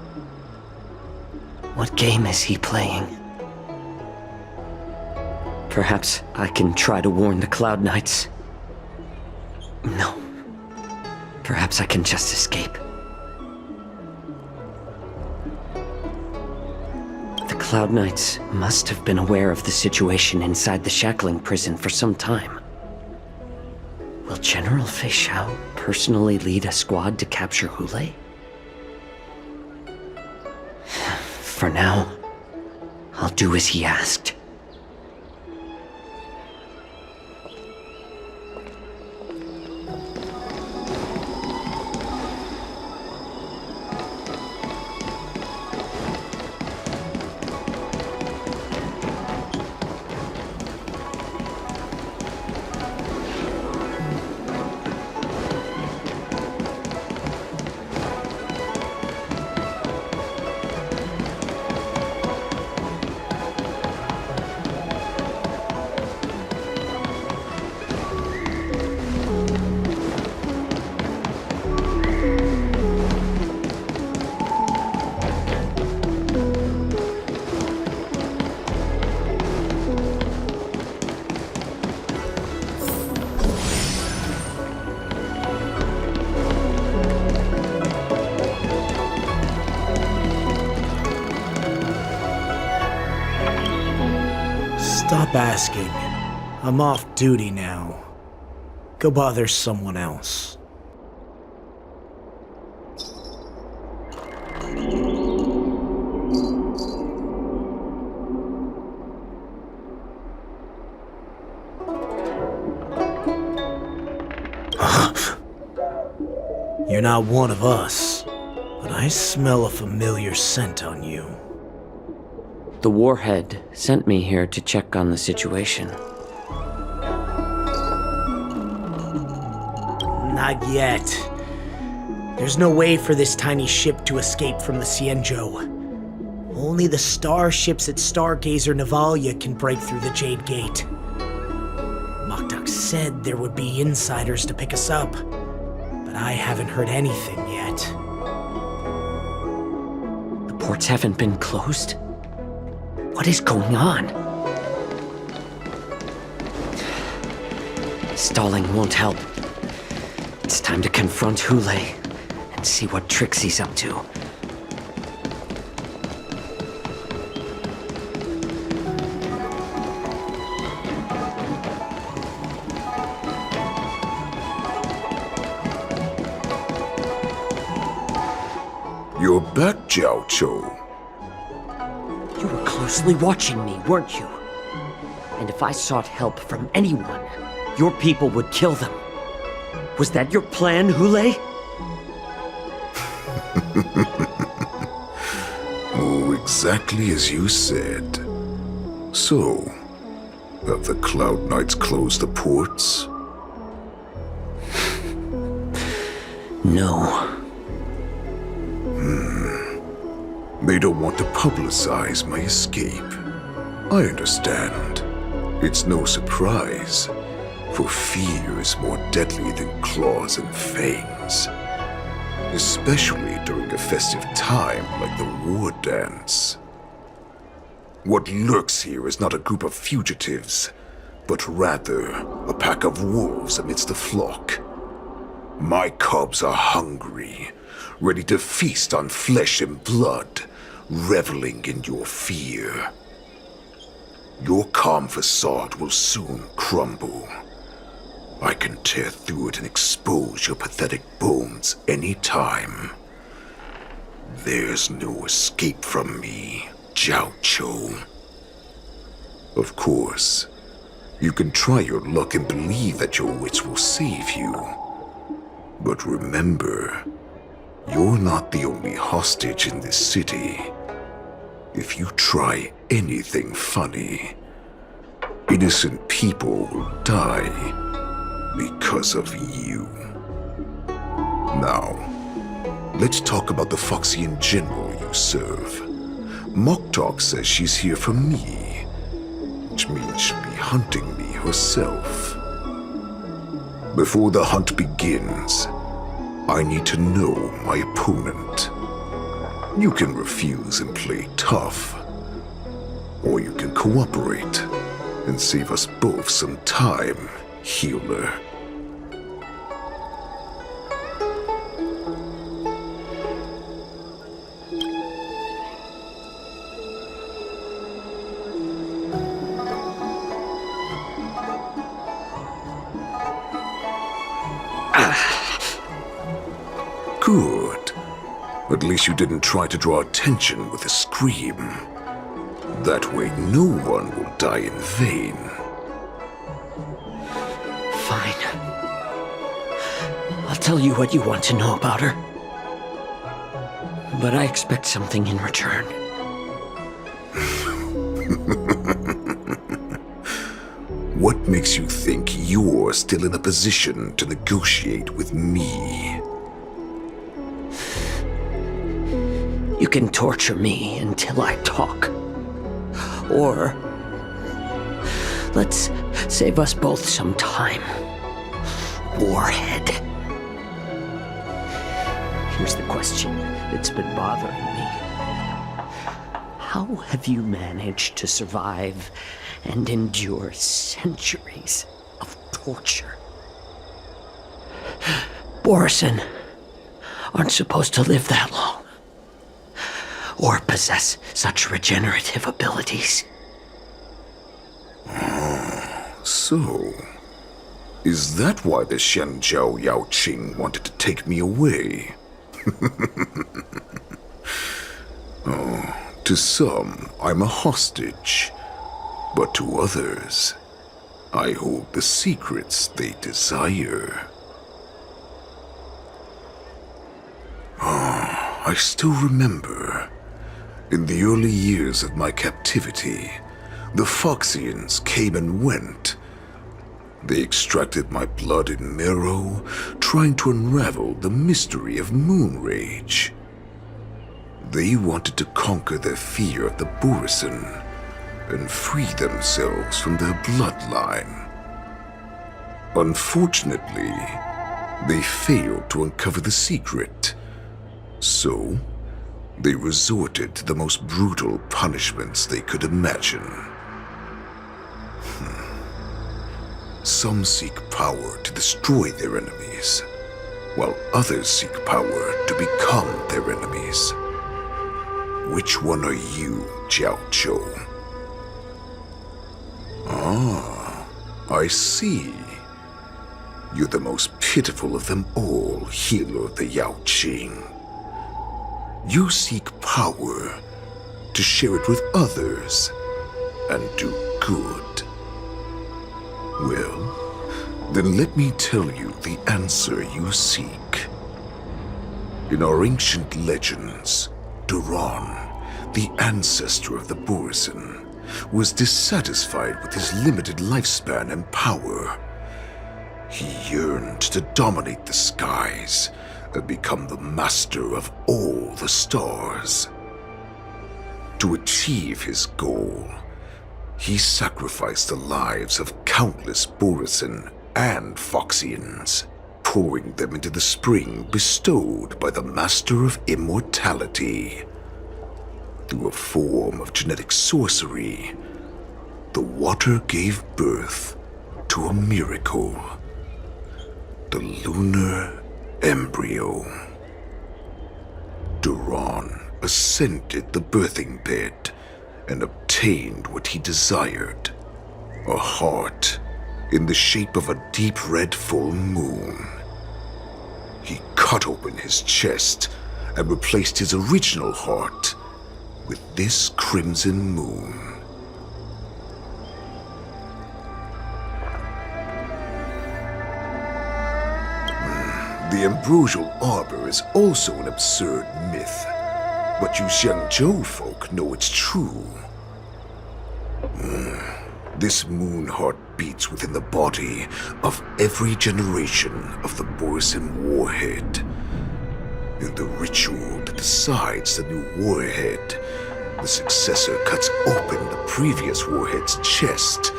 What game is he playing? Perhaps I can try to warn the Cloud Knights. No. Perhaps I can just escape. The Cloud Knights must have been aware of the situation inside the shackling prison for some time. Will General Fei Xiao personally lead a squad to capture Hoolay? For now, I'll do as he asked. Stop asking. I'm off duty now. Go bother someone else. You're not one of us, but I smell a familiar scent on you. The Warhead sent me here to check on the situation. Not yet. There's no way for this tiny ship to escape from the Xianzhou. Only the starships at Stargazer Navalia can break through the Jade Gate. Moktuk said there would be insiders to pick us up, but I haven't heard anything yet. The ports haven't been closed? What is going on? Stalling won't help. It's time to confront Hoolay and see what tricks he's up to. You're back, Xianzhou. You were closely watching me, weren't you? And if I sought help from anyone, your people would kill them. Was that your plan, Hoolay? Oh, exactly as you said. So, have the Cloud Knights closed the ports? No. They don't want to publicize my escape. I understand. It's no surprise, for fear is more deadly than claws and fangs. Especially during a festive time like the war dance. What lurks here is not a group of fugitives, but rather a pack of wolves amidst the flock. My cubs are hungry, ready to feast on flesh and blood, reveling in your fear. Your calm facade will soon crumble. I can tear through it and expose your pathetic bones any time. There's no escape from me, Xianzhou. Of course, you can try your luck and believe that your wits will save you. But remember, you're not the only hostage in this city. If you try anything funny, innocent people will die because of you. Now, let's talk about the Foxian general you serve. Moktok says she's here for me, which means she'll be hunting me herself. Before the hunt begins, I need to know my opponent. You can refuse and play tough, or you can cooperate and save us both some time, healer. Good. At least you didn't try to draw attention with a scream. That way no one will die in vain. Fine. I'll tell you what you want to know about her. But I expect something in return. What makes you think you're still in a position to negotiate with me? You can torture me until I talk. Or let's save us both some time. Warhead. Here's the question that's been bothering me. How have you managed to survive and endure centuries of torture? Borison aren't supposed to live that long, or possess such regenerative abilities. So, is that why the Xianzhou Yaoqing wanted to take me away? Oh, to some, I'm a hostage, but to others, I hold the secrets they desire. I still remember. In the early years of my captivity, the Foxians came and went. They extracted my blood and marrow, trying to unravel the mystery of moon rage. They wanted to conquer their fear of the Borison and free themselves from their bloodline. Unfortunately, they failed to uncover the secret. So, they resorted to the most brutal punishments they could imagine. Some seek power to destroy their enemies, while others seek power to become their enemies. Which one are you, Xianzhou? Ah, I see. You're the most pitiful of them all, healer of the Yaoqing. You seek power to share it with others and do good. Well, then let me tell you the answer you seek. In our ancient legends, Duran, the ancestor of the Borisin, was dissatisfied with his limited lifespan and power. He yearned to dominate the skies and become the master of all the stars. To achieve his goal, he sacrificed the lives of countless Borisin and Foxians, pouring them into the spring bestowed by the Master of Immortality. Through a form of genetic sorcery, the water gave birth to a miracle. The lunar embryo. Duran ascended the birthing bed and obtained what he desired, a heart in the shape of a deep red full moon. He cut open his chest and replaced his original heart with this crimson moon. The ambrosial arbor is also an absurd myth, but you Xianzhou folk know it's true. This moon heart beats within the body of every generation of the Borisin warhead. In the ritual that decides the new warhead, the successor cuts open the previous warhead's chest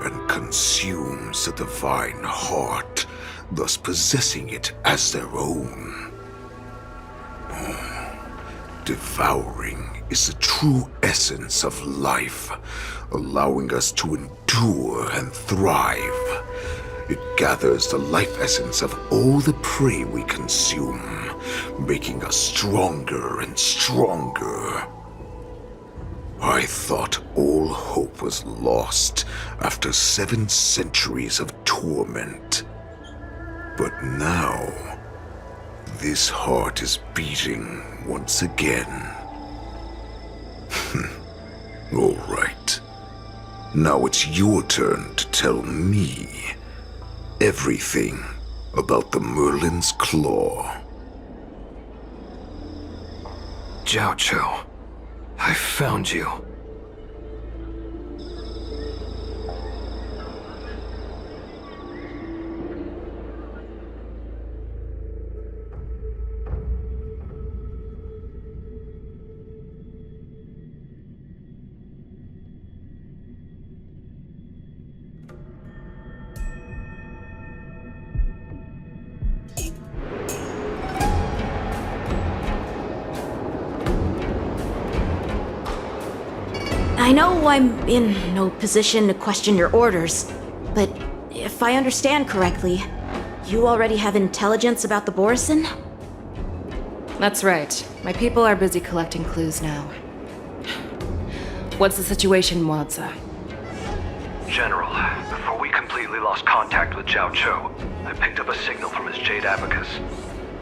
and consumes the divine heart, thus possessing it as their own. Devouring is the true essence of life, allowing us to endure and thrive. It gathers the life essence of all the prey we consume, making us stronger and stronger. I thought all hope was lost after 7 centuries of torment. But now, this heart is beating once again. All right. Now it's your turn to tell me everything about the Merlin's Claw. Xiaoqiu, I found you. I know I'm in no position to question your orders, but if I understand correctly, you already have intelligence about the Borisin? That's right. My people are busy collecting clues now. What's the situation, Moza? General, before we completely lost contact with Xiaoqiu, I picked up a signal from his Jade Abacus.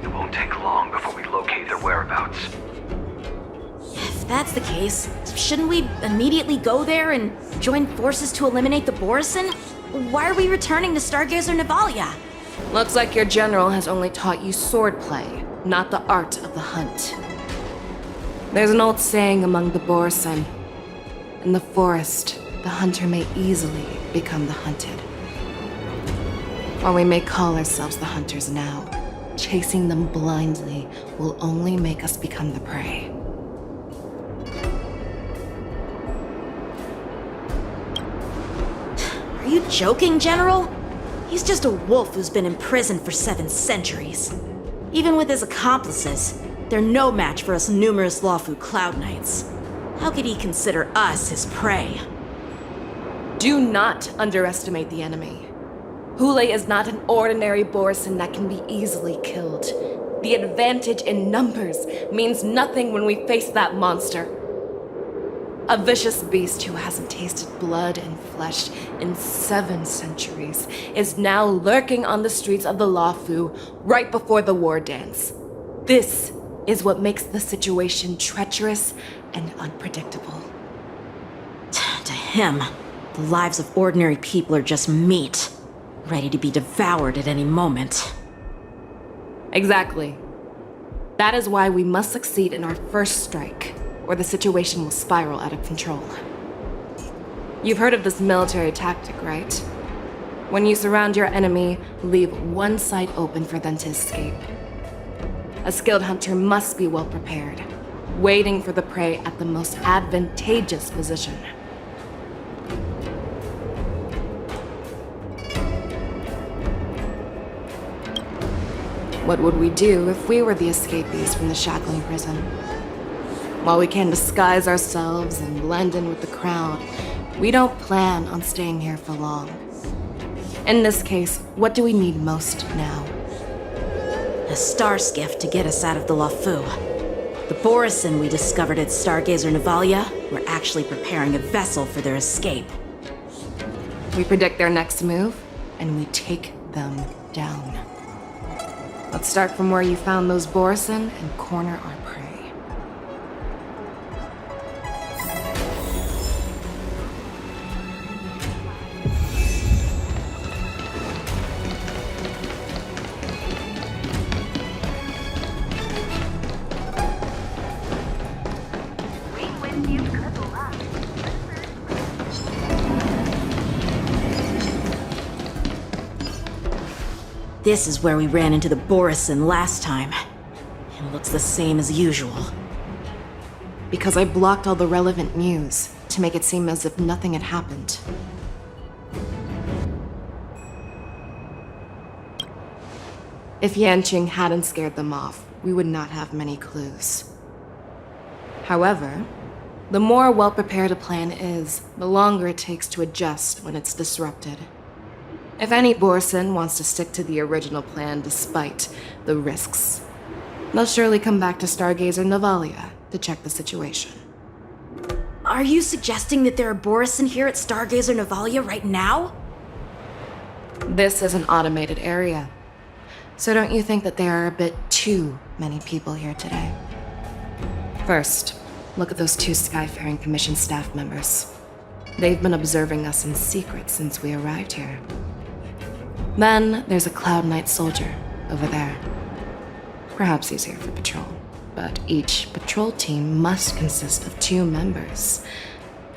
It won't take long before we locate their whereabouts. If that's the case, shouldn't we immediately go there and join forces to eliminate the Borisin? Why are we returning to Stargazer Navalia? Looks like your general has only taught you swordplay, not the art of the hunt. There's an old saying among the Borisin. In the forest, the hunter may easily become the hunted. While we may call ourselves the hunters now, chasing them blindly will only make us become the prey. Are you joking, General? He's just a wolf who's been imprisoned for 7 centuries. Even with his accomplices, they're no match for us numerous Luofu Cloud Knights. How could he consider us his prey? Do not underestimate the enemy. Hoolay is not an ordinary Borisin that can be easily killed. The advantage in numbers means nothing when we face that monster. A vicious beast who hasn't tasted blood and flesh in 7 centuries is now lurking on the streets of the Luofu right before the war dance. This is what makes the situation treacherous and unpredictable. To him, the lives of ordinary people are just meat, ready to be devoured at any moment. Exactly. That is why we must succeed in our first strike, or the situation will spiral out of control. You've heard of this military tactic, right? When you surround your enemy, leave one side open for them to escape. A skilled hunter must be well prepared, waiting for the prey at the most advantageous position. What would we do if we were the escapees from the shackling prison? While we can disguise ourselves and blend in with the crowd, we don't plan on staying here for long. In this case, what do we need most now? A star skiff to get us out of the Luofu. The Borison we discovered at Stargazer Navalia were actually preparing a vessel for their escape. We predict their next move, and we take them down. Let's start from where you found those Borison and corner our prey. This is where we ran into the Borison last time. It looks the same as usual. Because I blocked all the relevant news to make it seem as if nothing had happened. If Yanqing hadn't scared them off, we would not have many clues. However, the more well-prepared a plan is, the longer it takes to adjust when it's disrupted. If any Borison wants to stick to the original plan despite the risks, they'll surely come back to Stargazer Navalia to check the situation. Are you suggesting that there are Borison here at Stargazer Navalia right now? This is an automated area, so don't you think that there are a bit too many people here today? First, look at those 2 Skyfaring Commission staff members. They've been observing us in secret since we arrived here. Then there's a Cloud Knight soldier over there. Perhaps he's here for patrol, but each patrol team must consist of 2 members,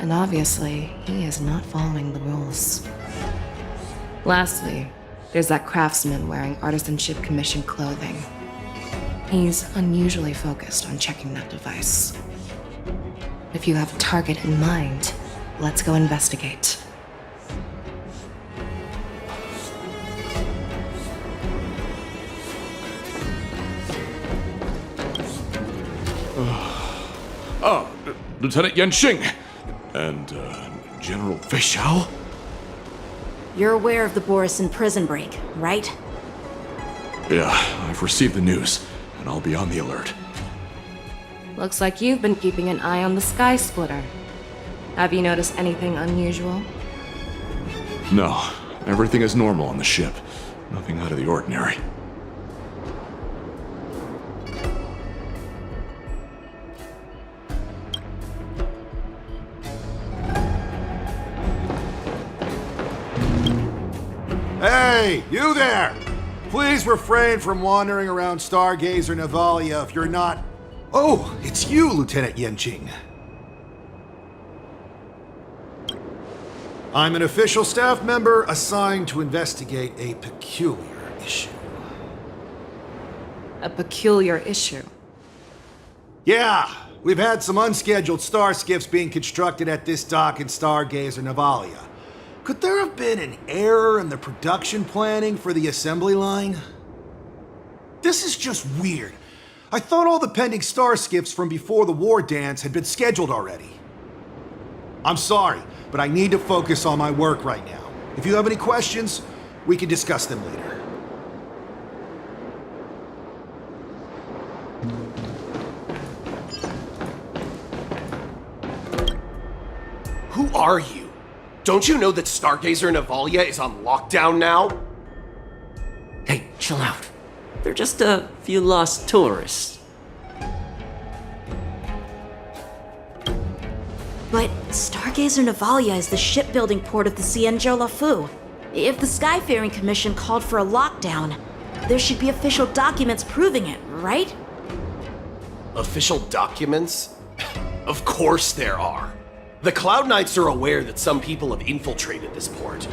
and obviously he is not following the rules. Lastly, there's that craftsman wearing Artisanship Commission clothing. He's unusually focused on checking that device. If you have a target in mind, let's go investigate. Lieutenant Yanqing and General Fei Xiao? You're aware of the Borison prison break, right? Yeah, I've received the news, and I'll be on the alert. Looks like you've been keeping an eye on the Sky Splitter. Have you noticed anything unusual? No, everything is normal on the ship. Nothing out of the ordinary. Hey, you there! Please refrain from wandering around Stargazer Navalia if you're not... Oh, it's you, Lieutenant Yanqing. I'm an official staff member assigned to investigate a peculiar issue. A peculiar issue? Yeah, we've had some unscheduled star skiffs being constructed at this dock in Stargazer Navalia. Could there have been an error in the production planning for the assembly line? This is just weird. I thought all the pending star skiffs from before the war dance had been scheduled already. I'm sorry, but I need to focus on my work right now. If you have any questions, we can discuss them later. Who are you? Don't you know that Stargazer Navalia is on lockdown now? Hey, chill out. They're just a few lost tourists. But Stargazer Navalia is the shipbuilding port of the Xianzhou Luofu. If the Skyfaring Commission called for a lockdown, there should be official documents proving it, right? Official documents? Of course there are. The Cloud Knights are aware that some people have infiltrated this port.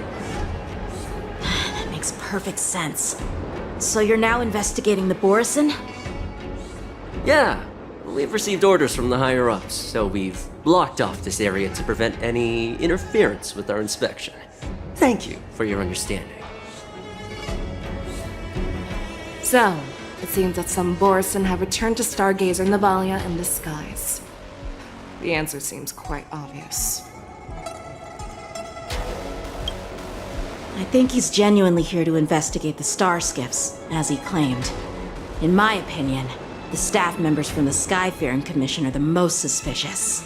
That makes perfect sense. So you're now investigating the Borison? Yeah, we've received orders from the higher-ups, so we've blocked off this area to prevent any interference with our inspection. Thank you for your understanding. So, it seems that some Borison have returned to Stargazer Navalia in disguise. The answer seems quite obvious. I think he's genuinely here to investigate the star skiffs, as he claimed. In my opinion, the staff members from the Skyfaring Commission are the most suspicious.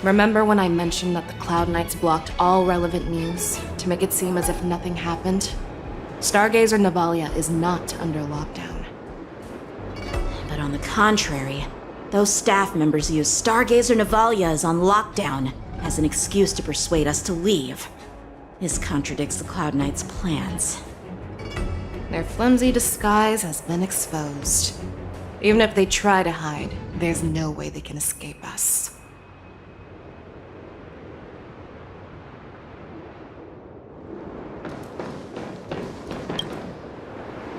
Remember when I mentioned that the Cloud Knights blocked all relevant news to make it seem as if nothing happened? Stargazer Navalia is not under lockdown. But on the contrary, those staff members use Stargazer Navalia is on lockdown as an excuse to persuade us to leave. This contradicts the Cloud Knights' plans. Their flimsy disguise has been exposed. Even if they try to hide, there's no way they can escape us.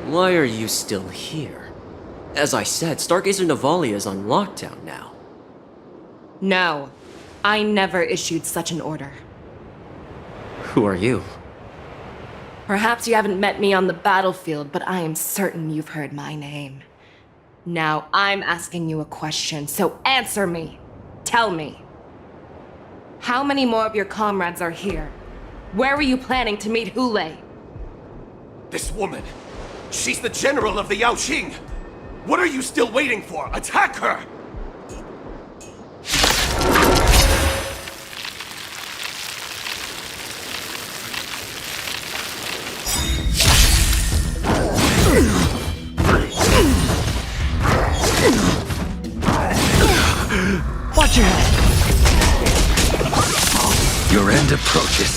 Why are you still here? As I said, Stargazer Navalia is on lockdown now. No, I never issued such an order. Who are you? Perhaps you haven't met me on the battlefield, but I am certain you've heard my name. Now I'm asking you a question, so answer me. Tell me. How many more of your comrades are here? Where were you planning to meet Hoolay? This woman, she's the general of the Yaoqing! What are you still waiting for? Attack her! Watch your head! Your end approaches.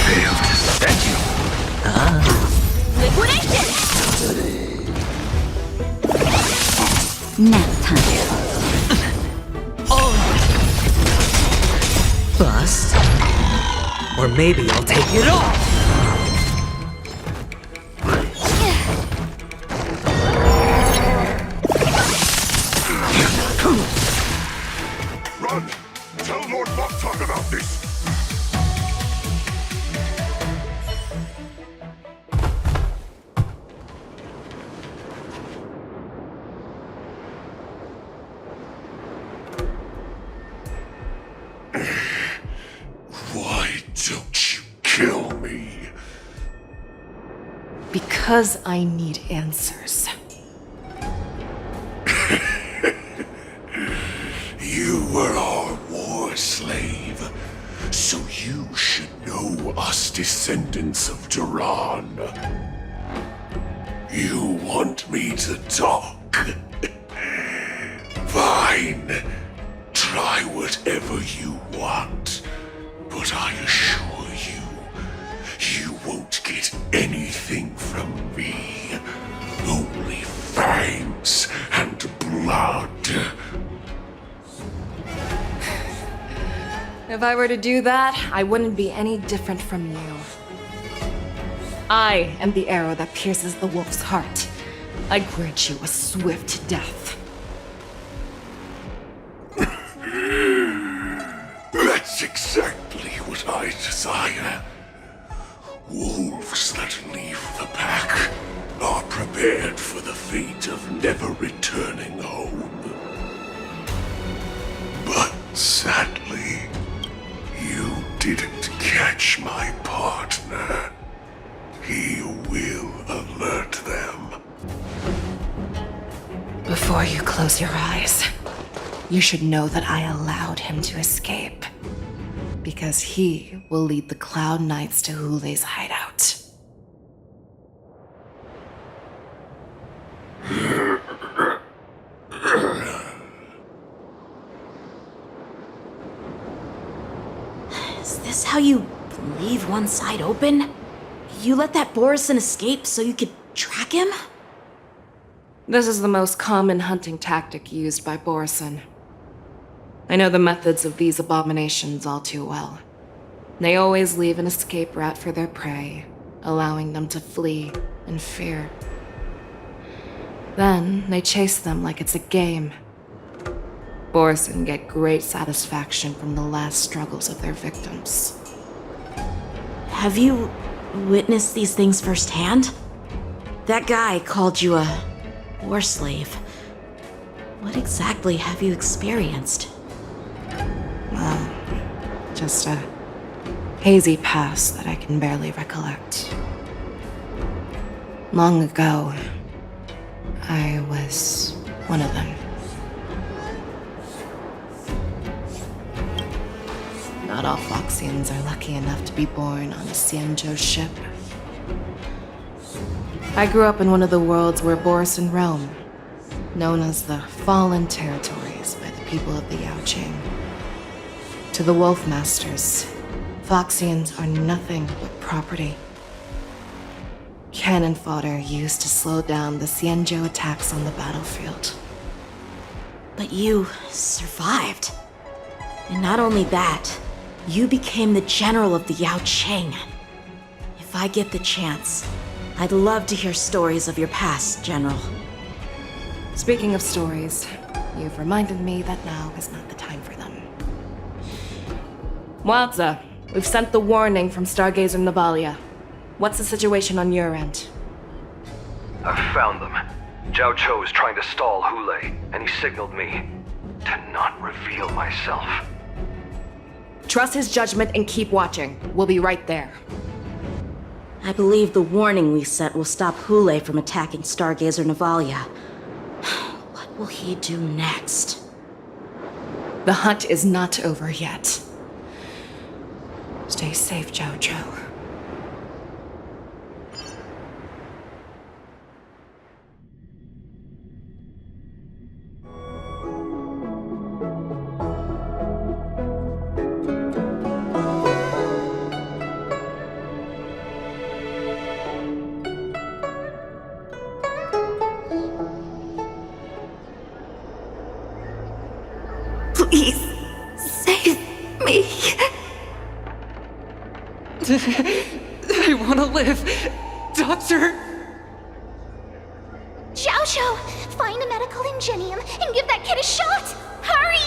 Failed to set you. Liquidation! Nap time. Bust. Or maybe I'll take it off. Run! Tell Lord Moktok about this! Why don't you kill me? Because I need answers. You were our war slave, so you should know us descendants of Duran. You want me to talk? Fine. Try whatever you want, but I assure you, you won't get anything from me. Only fangs and blood. If I were to do that, I wouldn't be any different from you. I am the arrow that pierces the wolf's heart. I grant you a swift death. That's exactly what I desire. Wolves that leave the pack are prepared for the fate of never returning home. But sadly, you didn't catch my partner. He will alert them. Before you close your eyes, you should know that I allowed him to escape. Because he will lead the Cloud Knights to Hoolay's hideout. Is this how you leave one side open? You let that Borison escape so you could track him? This is the most common hunting tactic used by Borison. I know the methods of these abominations all too well. They always leave an escape route for their prey, allowing them to flee in fear. Then they chase them like it's a game. Borison get great satisfaction from the last struggles of their victims. Have you witnessed these things firsthand? That guy called you a war slave. What exactly have you experienced? Well, just a hazy past that I can barely recollect. Long ago, I was one of them. Not all Foxians are lucky enough to be born on a Xianzhou ship. I grew up in one of the worlds where Borison roam, known as the Fallen Territories by the people of the Yaoqing. To the Wolf Masters, Foxians are nothing but property. Cannon fodder used to slow down the Xianzhou attacks on the battlefield. But you survived. And not only that, you became the general of the Yaoqing. If I get the chance, I'd love to hear stories of your past, General. Speaking of stories, you've reminded me that now is not the time for them. Wadza, we've sent the warning from Stargazer Navalia. What's the situation on your end? I've found them. Zhao Cho is trying to stall Hoolay, and he signaled me to not reveal myself. Trust his judgment and keep watching. We'll be right there. I believe the warning we sent will stop Hoolay from attacking Stargazer Navalia. What will he do next? The hunt is not over yet. Stay safe, Zhao Cho. Please, save me. I want to live. Doctor! Xiaoshu, find a medical ingenium and give that kid a shot. Hurry!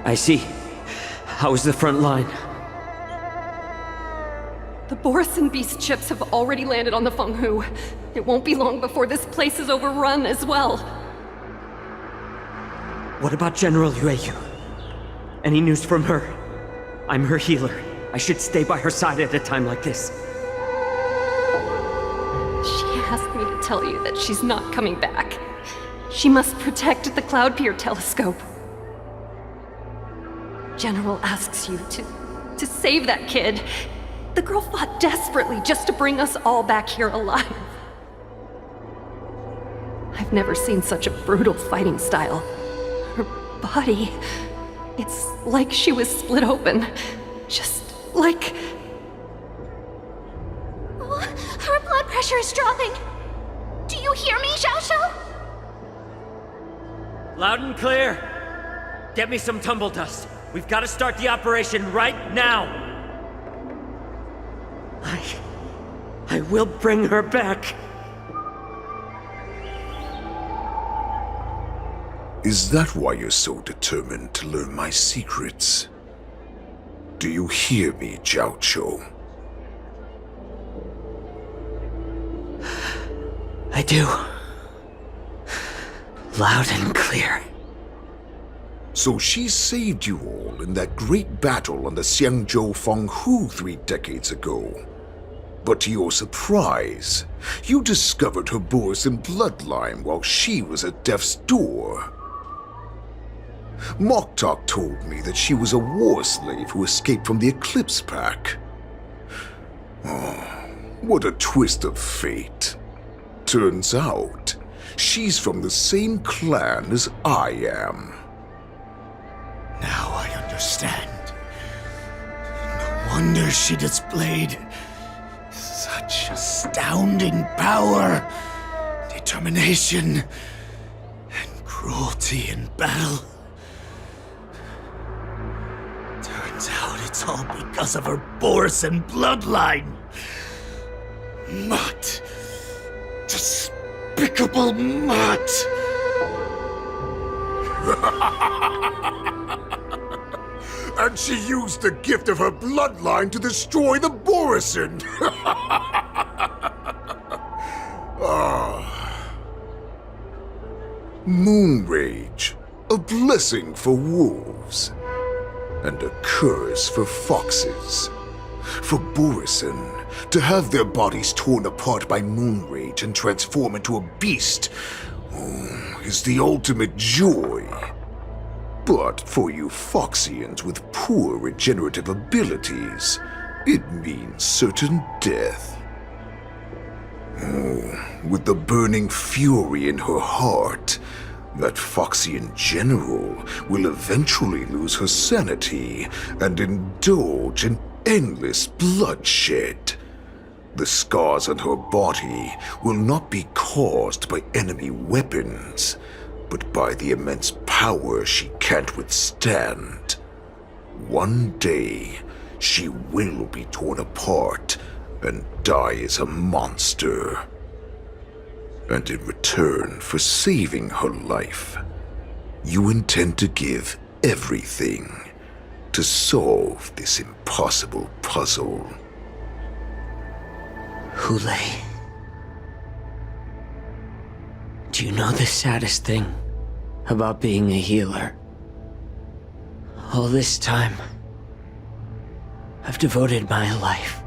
I see. How is the front line? The Borison beast ships have already landed on the Fenghu. It won't be long before this place is overrun as well. What about General Yueyu? Any news from her? I'm her healer. I should stay by her side at a time like this. She asked me to tell you that she's not coming back. She must protect the Cloud Pier telescope. General asks you to save that kid. The girl fought desperately just to bring us all back here alive. I've never seen such a brutal fighting style. Her body, it's like she was split open. Just like... Oh, her blood pressure is dropping. Do you hear me, Xiaoshu? Loud and clear. Get me some tumble dust. We've got to start the operation right now. I will bring her back. Is that why you're so determined to learn my secrets? Do you hear me, Zhao Cho? I do. Loud and clear. So she saved you all in that great battle on the Xianzhou Fenghu 3 decades ago. But to your surprise, you discovered her Borison bloodline while she was at death's door. Moktok told me that she was a war slave who escaped from the Eclipse Pack. Oh, what a twist of fate. Turns out, she's from the same clan as I am. Now I understand. No wonder she displayed Such astounding power, determination, and cruelty in battle. Turns out it's all because of her Borison bloodline. Mutt. Despicable mutt. And she used the gift of her bloodline to destroy the Borison! Moon Rage, a blessing for wolves, and a curse for foxes. For Borison, to have their bodies torn apart by Moon Rage and transform into a beast is the ultimate joy. But for you Foxians with poor regenerative abilities, it means certain death. With the burning fury in her heart, that Foxian general will eventually lose her sanity and indulge in endless bloodshed. The scars on her body will not be caused by enemy weapons, but by the immense power she can't withstand. One day, she will be torn apart and die as a monster. And in return for saving her life, you intend to give everything to solve this impossible puzzle. Hoolay. Do you know the saddest thing about being a healer? All this time, I've devoted my life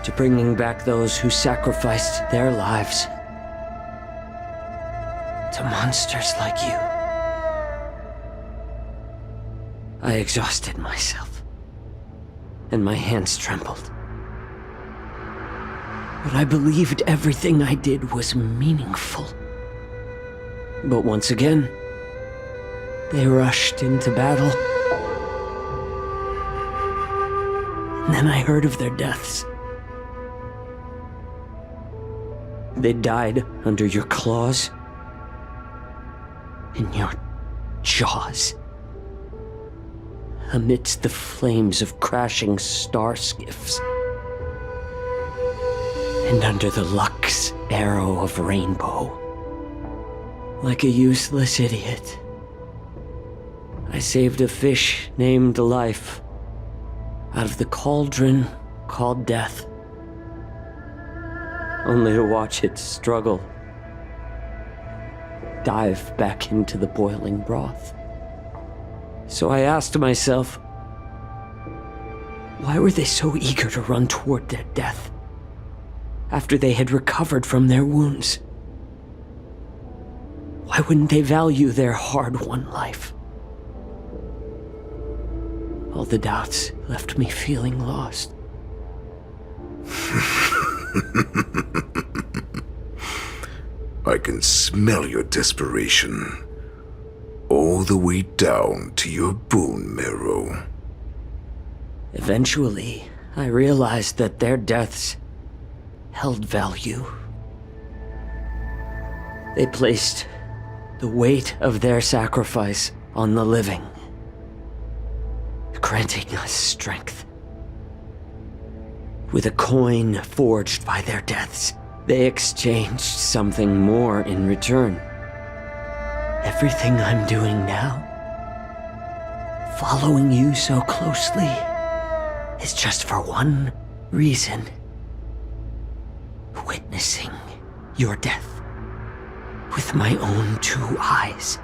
to bringing back those who sacrificed their lives to monsters like you. I exhausted myself, and my hands trembled. But I believed everything I did was meaningful. But once again, they rushed into battle. And then I heard of their deaths. They died under your claws, in your jaws, amidst the flames of crashing star skiffs, and under the Lux arrow of rainbow. Like a useless idiot, I saved a fish named Life out of the cauldron called Death, only to watch it struggle, dive back into the boiling broth. So I asked myself, why were they so eager to run toward their death after they had recovered from their wounds? Why wouldn't they value their hard-won life? All the doubts left me feeling lost. I can smell your desperation, all the way down to your bone marrow. Eventually, I realized that their deaths held value. They placed the weight of their sacrifice on the living, granting us strength. With a coin forged by their deaths, they exchanged something more in return. Everything I'm doing now, following you so closely, is just for one reason. Witnessing your death with my own two eyes.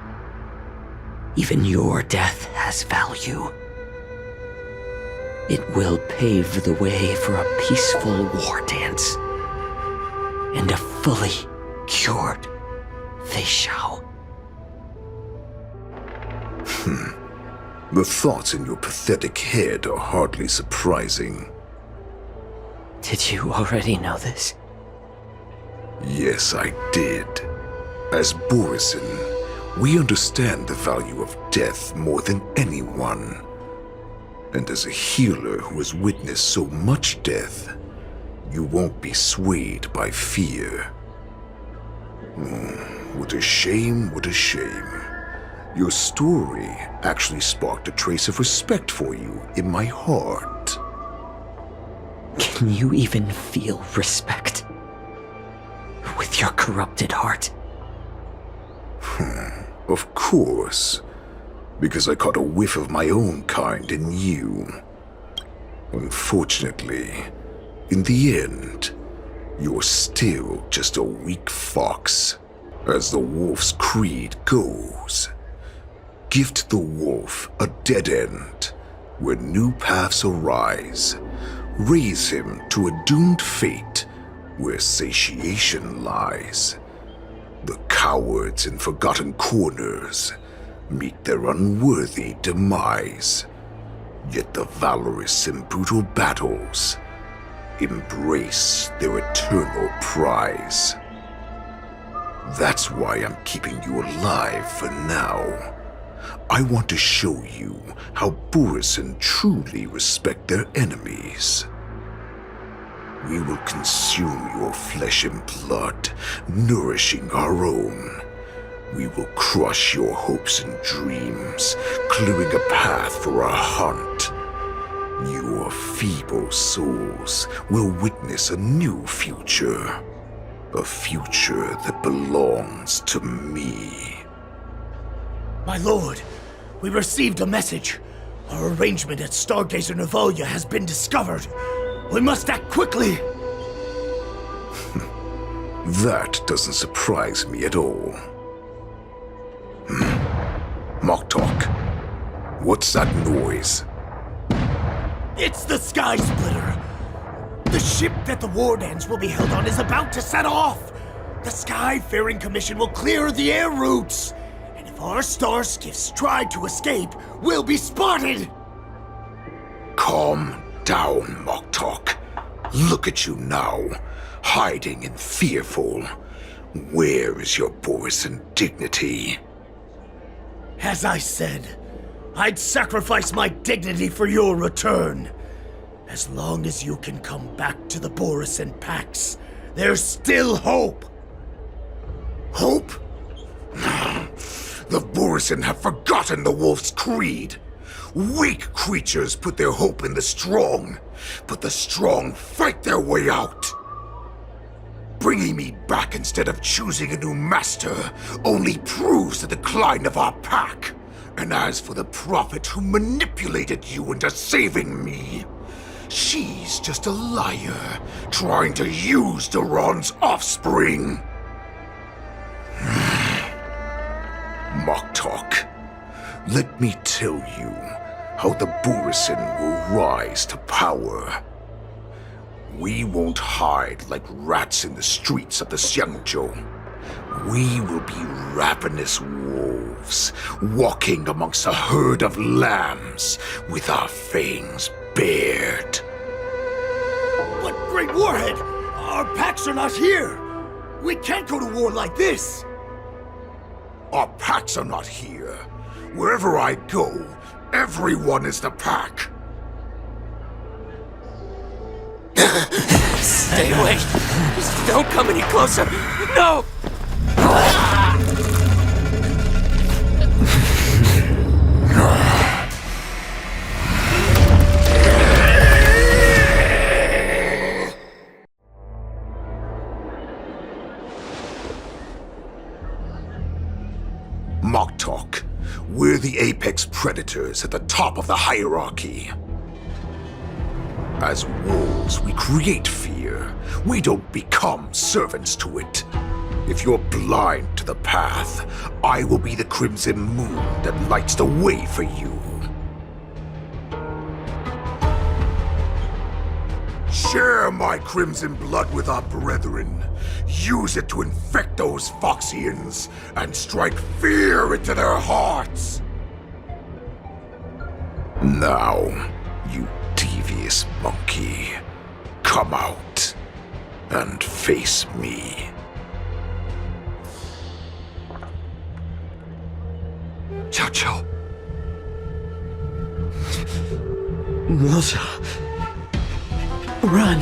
Even your death has value. It will pave the way for a peaceful war dance and a fully cured Xianzhou. The thoughts in your pathetic head are hardly surprising. Did you already know this? Yes, I did. As Borison, we understand the value of death more than anyone. And as a healer who has witnessed so much death, You won't be swayed by fear. What a shame, what a shame. Your story actually sparked a trace of respect for you in my heart. Can you even feel respect? With your corrupted heart? Of course. Because I caught a whiff of my own kind in you. Unfortunately, in the end, you're still just a weak fox. As the wolf's creed goes, gift the wolf a dead end where new paths arise. Raise him to a doomed fate where satiation lies. The cowards in forgotten corners meet their unworthy demise. Yet the valorous in brutal battles embrace their eternal prize. That's why I'm keeping you alive for now. I want to show you how Borisin truly respect their enemies. We will consume your flesh and blood, nourishing our own. We will crush your hopes and dreams, clearing a path for our hunt. Your feeble souls will witness a new future. A future that belongs to me. My lord, we received a message. Our arrangement at Stargazer Navalia has been discovered. We must act quickly. That doesn't surprise me at all. Moktok, what's that noise? It's the Sky Splitter. The ship that the Wardens will be held on is about to set off. The Skyfaring Commission will clear the air routes. And if our star skiffs try to escape, we'll be spotted. Calm down, Moktok. Look at you now, hiding and fearful. Where is your Borisin dignity? As I said, I'd sacrifice my dignity for your return. As long as you can come back to the Borisin Pax, there's still hope. Hope? The Borisin have forgotten the wolf's creed. Weak creatures put their hope in the strong, but the strong fight their way out. Bringing me back instead of choosing a new master only proves the decline of our pack. And as for the prophet who manipulated you into saving me, she's just a liar, trying to use Duran's offspring. Moktok, let me tell you how the Borisin will rise to power. We won't hide like rats in the streets of the Xianzhou. We will be ravenous wolves, walking amongst a herd of lambs with our fangs bared. But Great Warhead, our packs are not here. We can't go to war like this. Our packs are not here. Wherever I go, everyone is the pack. Stay away! Just don't come any closer! No! Moktok, we're the apex predators at the top of the hierarchy. As wolves, we create fear. We don't become servants to it. If you're blind to the path, I will be the crimson moon that lights the way for you. Share my crimson blood with our brethren. Use it to infect those Foxians and strike fear into their hearts. Now, you devious monkey, come out and face me. Xiao. Milsa. Run.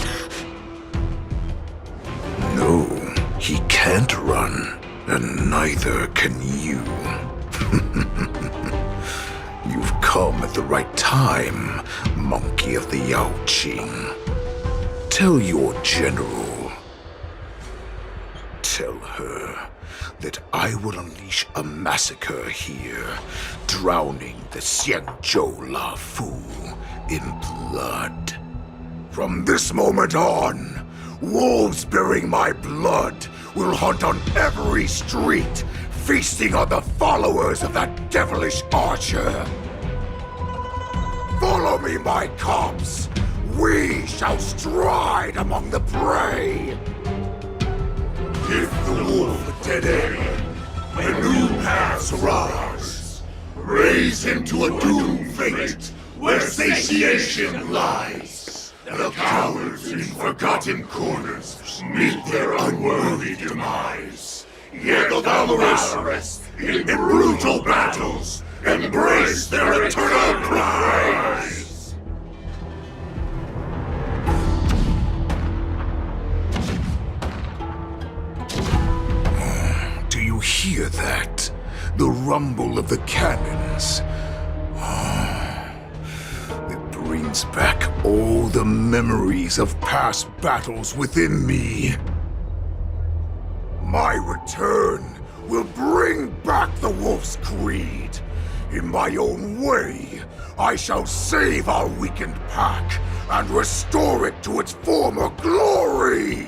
can't run, and neither can you. You've come at the right time, monkey of the Yaoqing. Tell your general. Tell her that I will unleash a massacre here, drowning the Xianzhou Luofu in blood. From this moment on, wolves bearing my blood will hunt on every street, feasting on the followers of that devilish archer. Follow me, my cops. We shall stride among the prey. Give the wolf a dead end, when new paths arise. Raise him to a doomed fate, where satiation lies. The cowards in forgotten corners meet their unworthy demise. Yet the valorous, in brutal battles, embrace their eternal prize. Do you hear that? The rumble of the cannons. It brings back all the memories of past battles within me. My return will bring back the wolf's greed. In my own way, I shall save our weakened pack and restore it to its former glory!